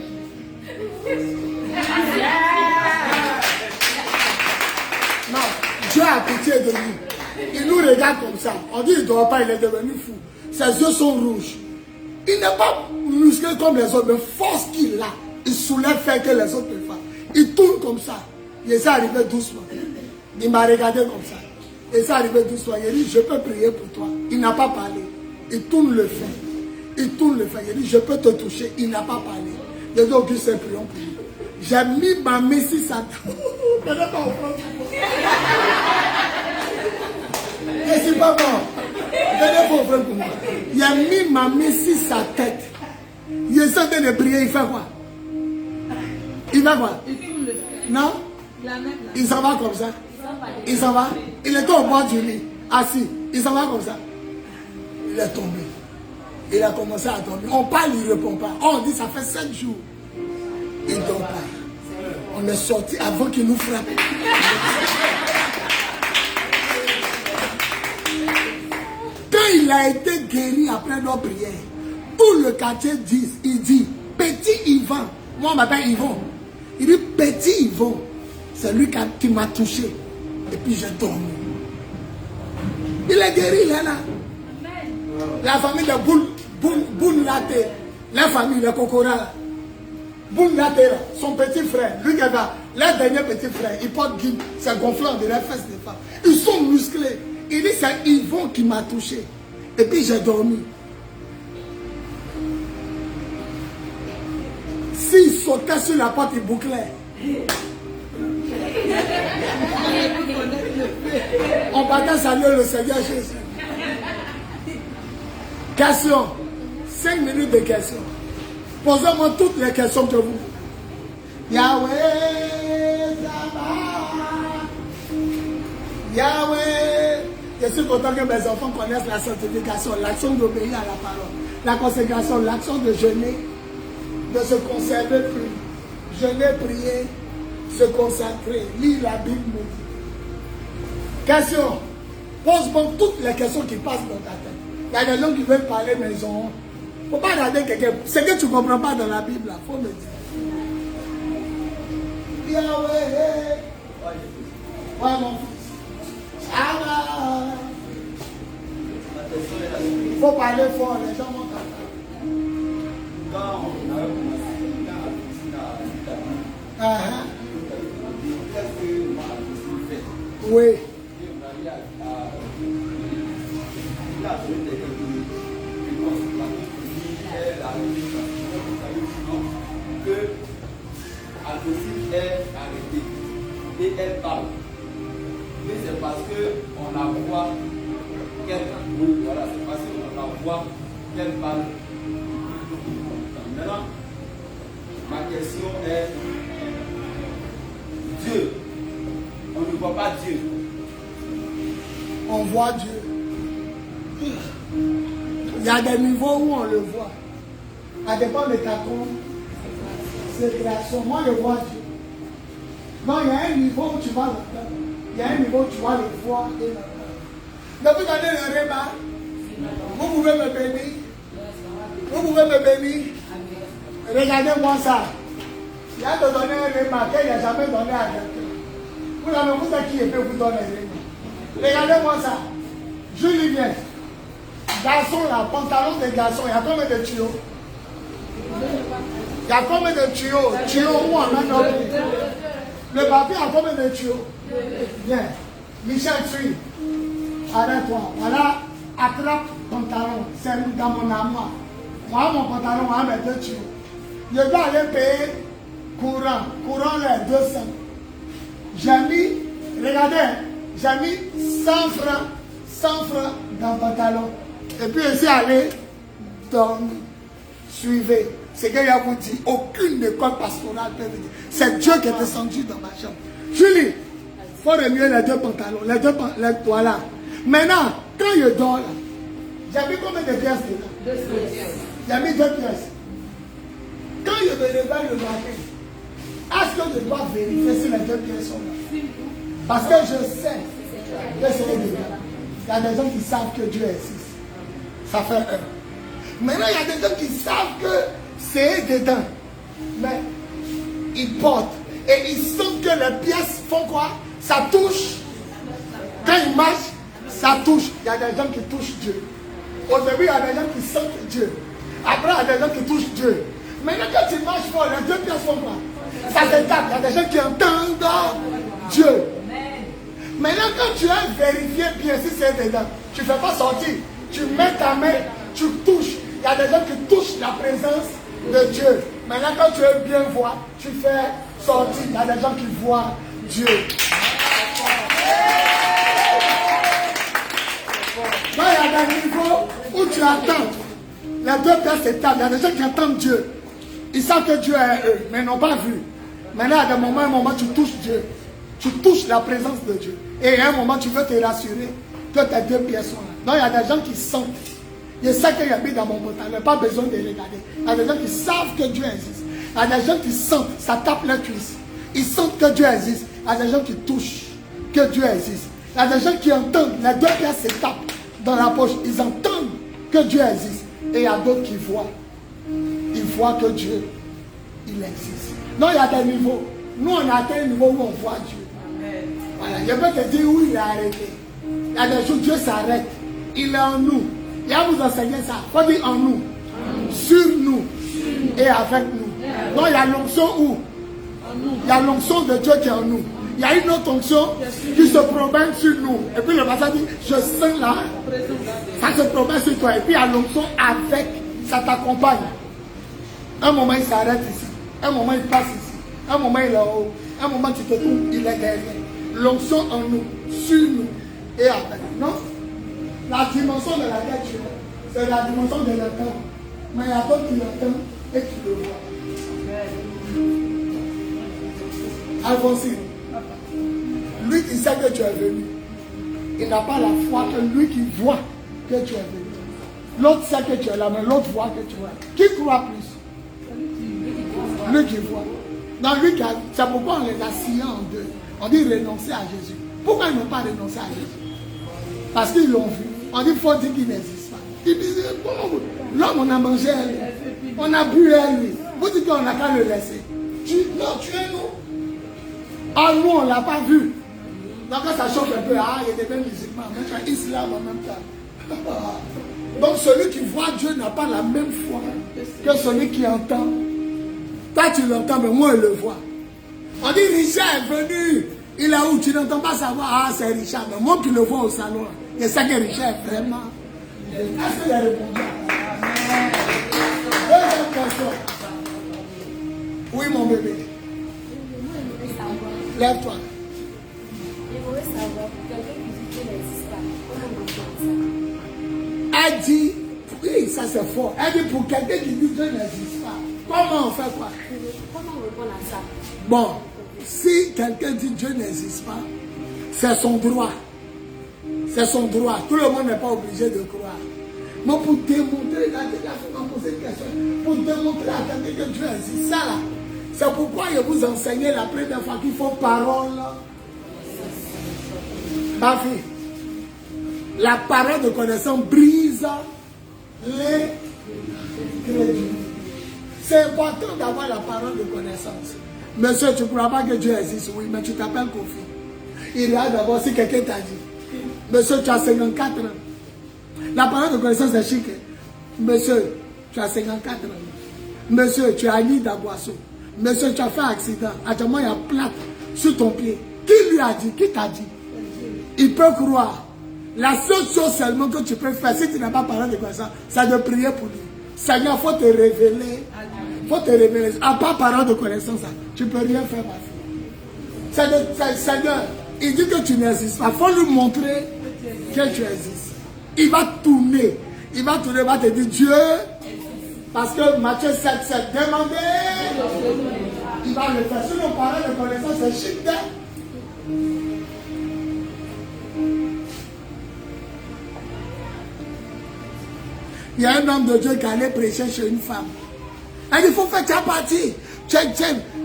Non, Dieu a pitié de lui. Il nous regarde comme ça. On dit qu'il ne dort pas, il est devenu fou. Ses yeux sont rouges. Il n'est pas musclé comme les autres, mais force qu'il a, il soulève fait que les autres peuvent faire. Il tourne comme ça. Il est arrivé doucement. Il m'a regardé comme ça. Il est arrivé doucement. Il dit, je peux prier pour toi. Il n'a pas parlé. Il tourne le fer. Il dit, je peux te toucher. Il n'a pas parlé. Il a dit, Auguste, prions pour lui. J'ai mis ma main sur sa tête. Je ne suis pas mort. Venez pour offrir pour moi. Il a mis ma main sur sa tête. Il est en train de prier. Il fait quoi? Il va quoi? Non? Il s'en va comme ça. Il s'en va. Il était au bord du lit, assis. Il s'en va comme ça. Il est tombé. Il a commencé à dormir. On parle, il ne répond pas. On dit, ça fait 7 jours. Il ne dort pas. On est sorti avant qu'il nous frappe. Quand il a été guéri après nos prières, tout le quartier dit, il dit, petit Yvan, moi on m'appelle Yvon, il dit, petit Yvon, c'est lui qui m'a touché. Et puis j'ai dormi. Il est guéri, il est là. La famille de Boun Laté, la famille de Kokora, Boun Laté, son petit frère, lui qui a leur dernier petit frère, il porte guide, c'est gonflant de la fesse des femmes. Ils sont musclés. Il dit, c'est Yvon qui m'a touché. Et puis j'ai dormi. S'il sautait sur la porte, il bouclait. On partait saluer le Seigneur Jésus. Question. 5 minutes de questions. Posez-moi toutes les questions que vous. Yahweh, Yahweh. Je suis content que mes enfants connaissent la sanctification, l'action d'obéir à la parole, la consécration, l'action de jeûner. de se conserver plus, jeûner, prier, se consacrer, lire la Bible. Question. Pose-moi toutes les questions qui passent dans ta tête. Il y a des gens qui veulent parler maison. Il ne faut pas regarder quelqu'un. Ce que tu ne comprends pas dans la Bible, il faut me dire. Yahweh. Ouais, mon fils. Ça va. Il faut parler fort, les gens vont t'entendre. Quand on a commencé qu'est-ce que moi je fais? Oui. Que Adocile est arrêtée et elle parle. Mais c'est parce qu'on la voit qu'elle voilà, c'est parce qu'on la voit qu'elle parle. Maintenant, ma question est Dieu. On ne voit pas Dieu. On voit Dieu. Il y a des niveaux où on le voit. Ça dépend de ta création. Moi, je vois Dieu. Non, il y a un niveau où tu vas l'entendre. Il y a un niveau où tu vas le voir et l'entendre. Donc, vous donnez le repas. Vous pouvez me bénir. Vous pouvez me bénir. Regardez-moi ça. Il y a de donner un repas qu'il n'a jamais donné à quelqu'un. Vous l'avez vous êtes qui peut vous donner un repas. Regardez-moi ça. Julie vient. Garçon là, pantalon de garçon, il y a combien de tuyaux? Il y a combien de tuyaux? Tuyaux où on a notre... Le papier a combien de tuyaux? Bien. Michel, suis. Arrête-toi. Voilà, attrape pantalon. C'est dans mon amour. Moi, mon pantalon, on va mettre 2 tuyaux. Je dois aller payer courant. Courant, là, 200. J'ai mis, regardez, j'ai mis 100 francs dans le pantalon. Et puis, je suis allé dormir. Suivez. C'est qu'il y a vous dit, aucune école pastorale peut vous dire. C'est Dieu qui est descendu dans ma chambre. Julie, il faut remuer les 2 pantalons. Les voilà. Maintenant, quand je dors là, j'ai mis combien de pièces dedans? 2 pièces. J'ai mis 2 pièces. Quand je me réveille le matin, est-ce que je dois vérifier si les 2 pièces sont là? Parce que je sais que c'est dedans. Il y a des gens qui savent que Dieu existe. Ça fait 1. Maintenant, il y a des gens qui savent que c'est dedans. Mais ils portent. Et ils sentent que les pièces font quoi? Ça touche. Quand ils marchent, ça touche. Il y a des gens qui touchent Dieu. Au début, il y a des gens qui sentent Dieu. Après, il y a des gens qui touchent Dieu. Maintenant, quand tu marches fort, les 2 pièces font quoi? Ça se tape. Il y a des gens qui entendent Dieu. Maintenant, quand tu as vérifié bien si c'est dedans, tu ne fais pas sortir. Tu mets ta main, tu touches. Il y a des gens qui touchent la présence de Dieu. Maintenant, quand tu veux bien voir, tu fais sortir. Il y a des gens qui voient Dieu. Donc, il y a des niveaux où tu attends. Les 2 pièces s'établit. Il y a des gens qui attendent Dieu. Ils savent que Dieu est eux, mais ils n'ont pas vu. Maintenant, à un moment, tu touches Dieu. Tu touches la présence de Dieu. Et à un moment, tu veux te rassurer que tes 2 pièces sont là. Donc, il y a des gens qui sentent. Je sais qu'il y a mis dans mon pantalon, pas besoin de regarder. Il y a des gens qui savent que Dieu existe. Il y a des gens qui sentent, ça tape les cuisses. Ils sentent que Dieu existe. Il y a des gens qui touchent que Dieu existe. Il y a des gens qui entendent, les 2 pièces se tapent dans la poche. Ils entendent que Dieu existe. Et il y a d'autres qui voient. Ils voient que Dieu, il existe. Non, il y a des niveaux. Nous, on a atteint un niveau où on voit Dieu. Voilà, je peux te dire où il est arrêté. Il y a des jours, Dieu s'arrête. Il est en nous. Il va vous enseigner ça. Il faut dire en nous. Sur nous. Et avec nous. Donc, il y a l'onction où? Il y a l'onction de Dieu qui est en nous. Il y a une autre onction qui se promène sur nous. Et puis le passage dit, je sens là. Ça se promène sur toi. Et puis il y a l'onction avec. Ça t'accompagne. Un moment, il s'arrête ici. Un moment, il passe ici. Un moment, il est en haut. Un moment, tu te trouves, il est derrière. L'onction en nous, sur nous et avec. Non? La dimension de la tête, c'est la dimension de l'entendre. Mais il y a d'autres qui l'entendent et qui le voient. Alphonsine, lui qui sait que tu es venu, il n'a pas la foi que lui qui voit que tu es venu. L'autre sait que tu es là, mais l'autre voit que tu es là. Qui croit plus? Lui qui voit. Donc lui qui a, c'est pourquoi on les a sciés en deux. On dit renoncer à Jésus. Pourquoi ils n'ont pas renoncé à Jésus? Parce qu'ils l'ont vu. On dit faut dire qu'il n'existe pas. Ils disent, l'homme on a mangé à lui. On a bu à lui. Vous dites qu'on n'a qu'à le laisser. Non, tuez-nous. Ah, nous on ne l'a pas vu. Donc quand ça chauffe un peu, ah, il y a des mêmes musulmans, même islam en même temps. Donc celui qui voit Dieu n'a pas la même foi que celui qui entend. Toi tu l'entends, mais moi je le vois. On dit Richard est venu, il est où? Tu n'entends pas savoir, ah c'est Richard, mais moi qui le vois au salon, je sais que Richard est vraiment. Est-ce qu'il a répondu? Deuxième question. Oui mon bébé. Lève-toi. Savoir, quelqu'un qui dit que Dieu n'existe pas, comment on répond à ça? Elle dit, oui, ça c'est fort. Elle dit pour quelqu'un qui dit que Dieu n'existe pas, comment on fait quoi? Comment on répond à ça? Bon, si quelqu'un dit que Dieu n'existe pas, c'est son droit. C'est son droit. Tout le monde n'est pas obligé de croire. Mais pour démontrer, pour démontrer à quelqu'un que Dieu existe, ça là, c'est pourquoi je vous enseignais la première fois qu'il faut parole. Ma fille, la parole de connaissance brise les crédits. C'est important d'avoir la parole de connaissance. Monsieur, tu ne crois pas que Dieu existe, oui, mais tu t'appelles Kofi. Il y a d'abord si quelqu'un t'a dit, monsieur, tu as 54 ans. La parole de connaissance est chic. Monsieur, tu as 54 ans. Monsieur, tu as un nid d'Aguasso. Monsieur, tu as fait un accident. Actuellement, il y a plate sur ton pied. Qui lui a dit? Qui t'a dit? Il peut croire. La seule chose seulement que tu peux faire, si tu n'as pas parlé de connaissance, c'est de prier pour lui. Seigneur, il faut te révéler. Il faut te révéler. À part parole de connaissance, tu ne peux rien faire, ma fille. Seigneur, il dit que tu n'existes pas. Il faut lui montrer que tu existes. Il va tourner. Il va tourner, il va te dire Dieu. Parce que Matthieu 7, demandez. Il va le faire. Sur nos paroles de connaissance, c'est chic. Il y a un homme de Dieu qui allait prêcher chez une femme. Elle dit, il faut faire ta partie.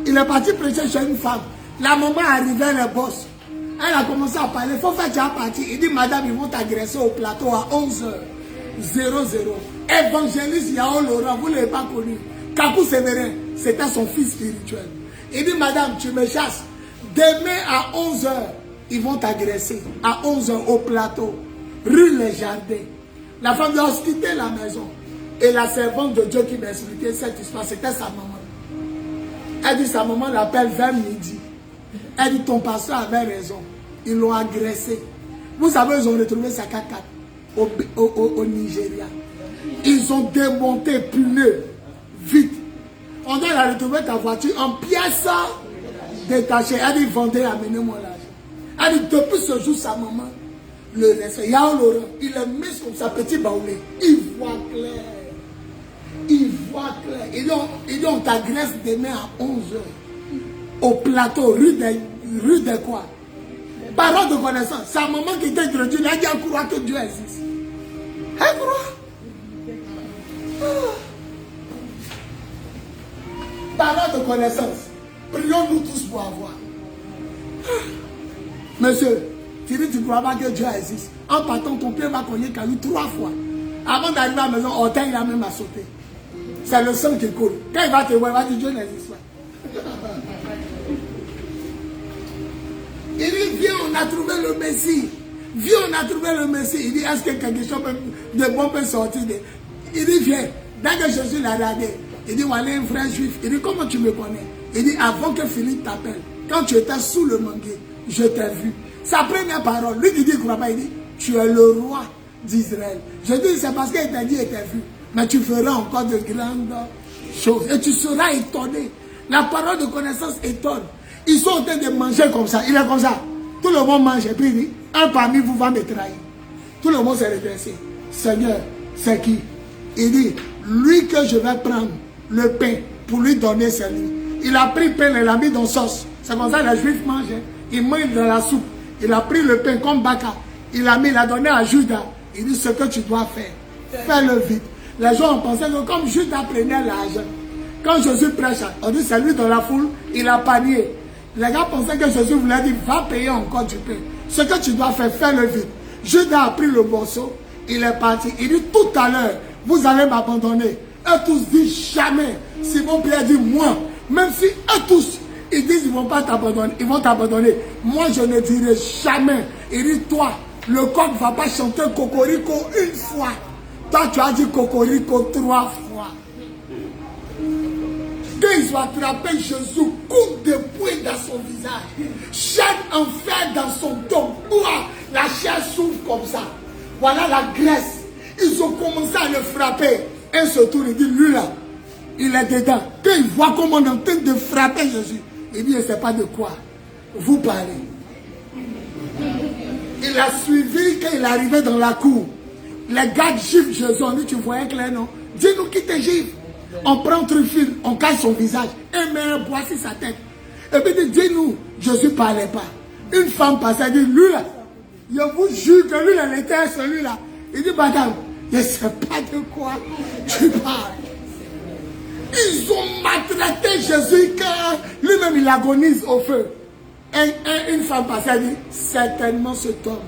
Il est parti prêcher chez une femme. La maman est arrivée, elle est bosse. Elle a commencé à parler, il faut faire ta partie. Il dit, madame, ils vont t'agresser au plateau à 11h00. Évangéliste Yao Laurent, vous ne l'avez pas connu. Kakou Sévérin, c'était son fils spirituel. Il dit, madame, tu me chasses. Demain à 11h, ils vont t'agresser. À 11h au plateau, rue Les Jardins. La femme doit quitter la maison. Et la servante de Dieu qui m'a expliqué cette histoire, c'était sa maman. Elle dit, sa maman l'appelle vers midi. Elle dit, ton pasteur avait raison. Ils l'ont agressé. Vous savez, ils ont retrouvé sa caca au Nigeria. Ils ont démonté pneus. Vite. On doit la retrouver ta voiture en pièces détachées. Elle dit, vendez, amenez-moi l'argent. Elle dit, depuis ce jour, sa maman le reste. Yao Laurent, il est mis comme sa petite baoulée. Il voit clair. Il voit clair. Ils dit, on t'agresse demain à 11h. Au plateau, rue de quoi? Parole de connaissance. Sa maman qui t'a introduit, elle a dit, elle croit que Dieu existe. Elle croit. Parole de connaissance. Prions-nous tous pour avoir. Monsieur, tu dis, tu ne crois pas que Dieu existe. En partant, ton pied va cogner Caillou 3 fois. Avant d'arriver à la maison, Orteil, il a même à sauter. C'est le sang qui coule. Quand il va te voir, il va dire, Dieu n'existe pas. Il dit, viens, on a trouvé le Messie. Viens, on a trouvé le Messie. Il dit, est-ce que quelque chose de bon peut sortir de... Il dit, viens. Dès que Jésus l'a regardé, il dit, voilà un frère juif. Il dit, comment tu me connais? Il dit, avant que Philippe t'appelle, quand tu étais sous le manguier, je t'ai vu. Sa première parole, lui qui dit, il croit pas, il dit, tu es le roi d'Israël. Je dis, c'est parce qu'il t'a dit, il t'a vu. Mais tu feras encore de grandes choses. Et tu seras étonné. La parole de connaissance étonne. Ils sont en train de manger comme ça. Il est comme ça. Tout le monde mange. Et puis il dit, un parmi vous va me trahir. Tout le monde s'est redressé. Seigneur, c'est qui? Il dit, lui que je vais prendre le pain pour lui donner, c'est lui. Il a pris le pain et l'a mis dans sauce. C'est comme ça que les Juifs mangent. Ils mangent dans la soupe. Il a pris le pain comme Baka. Il a donné à Judas. Il dit, ce que tu dois faire, fais-le vite. Les gens ont pensé que comme Judas prenait l'argent, Quand Jésus prêche, on dit c'est lui dans la foule, il a panié. Les gars pensaient que Jésus voulait dire, va payer encore du pain. Ce que tu dois faire, fais-le vite. Judas a pris le morceau, il est parti. Il dit, tout à l'heure, vous allez m'abandonner. Eux tous disent jamais. Simon-Pierre dit, moi, même si eux tous, ils disent, ils ne vont pas t'abandonner, ils vont t'abandonner. Moi, je ne dirai jamais. Il dit, toi, le coq ne va pas chanter Cocorico une fois. Toi, tu as dit Cocorico 3 fois. Quand ils ont attrapé Jésus, coup de poing dans son visage, chaîne en fer dans son dos, la chair s'ouvre comme ça. Voilà la graisse. Ils ont commencé à le frapper. Un se tourne, il dit, lui là, il est dedans. Quand il voit comment on est en train de frapper Jésus, il dit, je ne sais pas de quoi vous parlez. Il a suivi quand il arrivait dans la cour. Les gars giflent Jésus, on dit, tu voyais clair, non? Dis-nous qui te gifle. On prend un truffile, on cache son visage, et met un bois sur sa tête. Et puis il dit, dis-nous, Jésus ne parlait pas. Une femme passait, elle dit, lui là, je vous jure que lui là, il était celui-là. Il dit, madame, je ne sais pas de quoi tu parles. Ils ont maltraité Jésus car lui-même il agonise au feu. Une femme passée, elle dit, certainement cet homme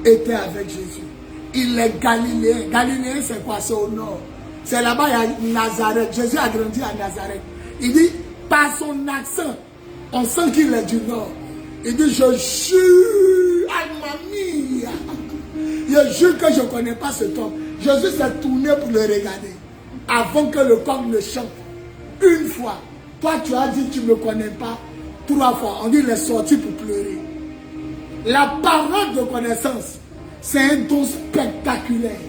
était avec Jésus. Il est galiléen. Galiléen c'est quoi? C'est au nord. C'est là-bas, il y a Nazareth. Jésus a grandi à Nazareth. Il dit, par son accent, on sent qu'il est du nord. Il dit, je jure, Almamia. Je jure que je ne connais pas cet homme. Jésus s'est tourné pour le regarder. Avant que le coq ne chante. Une fois. Toi, tu as dit, tu ne me connais pas. 3 fois. On dit, il est sorti pour pleurer. La parole de connaissance, c'est un don spectaculaire.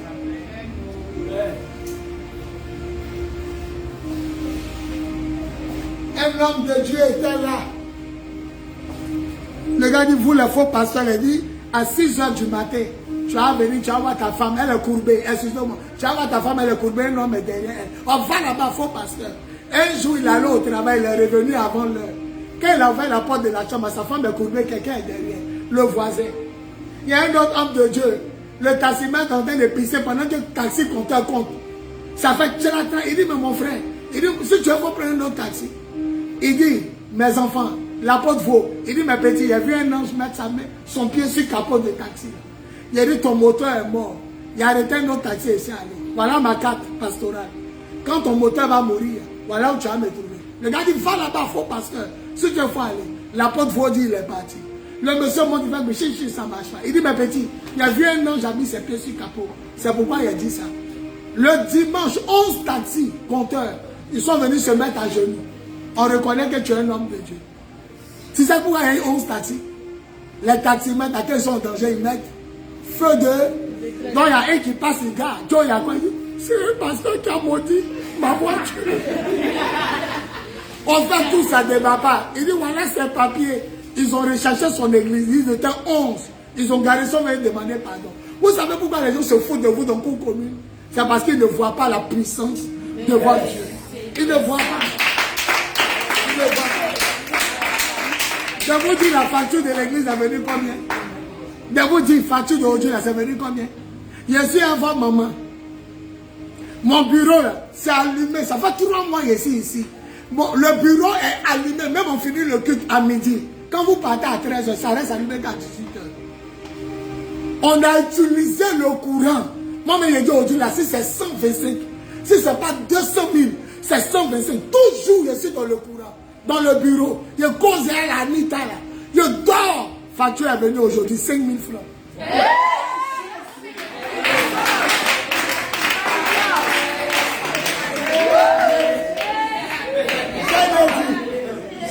Un homme de Dieu était là. Le gars dit, vous les faux pasteurs, il dit, à 6 h du matin, tu vas venir, tu vas voir ta femme, elle est courbée, excuse-moi, tu vas voir ta femme, elle est courbée, un homme est derrière elle. On va là-bas, faux pasteur. Un jour, il allait au travail, il est revenu avant l'heure. Quand il a ouvert la porte de la chambre, sa femme est courbée, quelqu'un est derrière, le voisin. Il y a un autre homme de Dieu, le taximètre en train de pisser pendant que le taxi compteur compte. Ça fait que il dit, mais mon frère, il dit, si tu veux, faut prendre un autre taxi. Il dit, mes enfants, la porte vaut. Il dit, mes petits, il a vu un ange mettre son pied sur le capot de taxi. Il a dit, ton moteur est mort. Il a arrêté un autre taxi ici. Voilà ma carte pastorale. Quand ton moteur va mourir, voilà où tu vas me trouver. Le gars dit, va là-bas, faux pasteur. Si tu veux aller, la porte vaut, dit, il est parti. Le monsieur monte, il va me chercher, ça marche pas. Il dit, mes petits, il a vu un ange a mis ses pieds sur le capot. C'est pourquoi il a dit ça. Le dimanche, 11 taxis, compteurs, ils sont venus se mettre à genoux. On reconnaît que tu es un homme de Dieu. Tu sais pourquoi il y a eu 11 taxis? Les taximètres, à quels sont en danger, ils mettent feu de... Donc il y a un qui passe, il garde. Joe, il y a quoi? Il dit, c'est un pasteur qui a maudit ma voiture. On fait tout ça ne va pas. Il dit, voilà ces papiers. Ils ont recherché son église, ils étaient 11. Ils ont garé son et demandé pardon. Vous savez pourquoi les gens se foutent de vous dans le cours commune? C'est parce qu'ils ne voient pas la puissance de votre Dieu. Ils ne voient pas. Je vous dis, la facture de l'église est venue combien? Je vous dis, la facture d'aujourd'hui, c'est venu combien? Je suis avant maman. Mon bureau, c'est allumé. Ça fait 3 mois que je suis ici. Bon, le bureau est allumé. Même on finit le culte à midi. Quand vous partez à 13 h, ça reste allumé qu'à 18 h. On a utilisé le courant. Moi, je dis aujourd'hui, là, si c'est 125, si ce n'est pas 200 000, c'est 125. Toujours, je suis dans le courant. Dans le bureau, je cause à la nuit là. Je dors. Facture est venue aujourd'hui, 5 000 francs.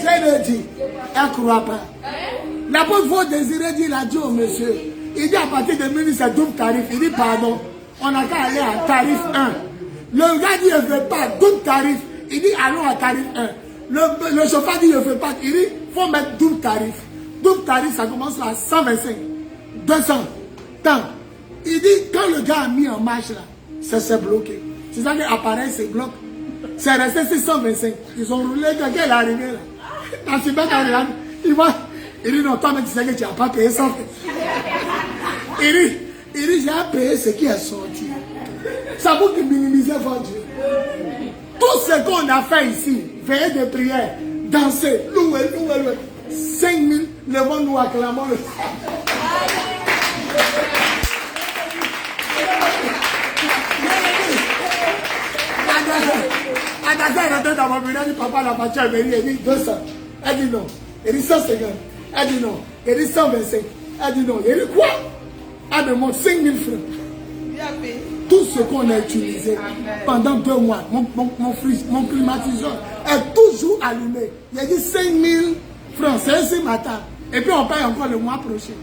Je le dis, elle ne croit pas. L'apôtre vous désirez dire, il a dit au monsieur, il dit à partir de minuit c'est double tarif. Il dit pardon, on n'a qu'à aller à tarif 1. Le gars dit, je ne veux pas, double tarif. Il dit, allons à tarif 1. Le chauffeur dit, je ne veux pas. Il dit, il faut mettre double tarif. Double tarif, ça commence à 125, 200, tant. Il dit, quand le gars a mis en marche là, ça s'est bloqué. C'est ça que l'appareil se bloque. C'est resté 625. Ils ont roulé, quelqu'un est arrivé là. Il dit, non, toi, mais tu sais que tu n'as pas payé ça. Il dit, j'ai payé ce qui est sorti. Ça vous qui minimisez votre Dieu. Tout ce qu'on a fait ici, veiller de prière, danser, louer, 5000, levons-nous, acclamons le Adassa est rentrée dans mon bureau, elle dit papa, la voiture est venue, elle dit 200. Elle dit non. Elle dit 150. Elle dit non. Elle dit 125. Elle dit non. Elle dit quoi? Elle demande 5000 francs. Tout ce qu'on a utilisé pendant 2 mois, mon climatiseur est toujours allumé. Il a dit 5000 francs, c'est ce matin. Et puis on paye encore le mois prochain.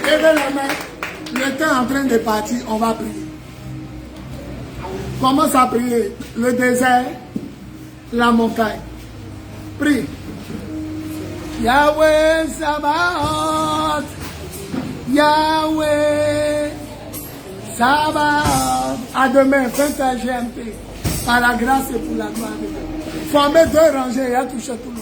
Levez la main. Le temps est en train de partir, on va prier. Commence à prier. Le désert, la montagne. Prie. Yahweh Sabaoth. Yahweh Sabaoth. À demain, faites un GMP. Par la grâce et pour la gloire de Dieu. Formez 2 rangées et à toucher tout.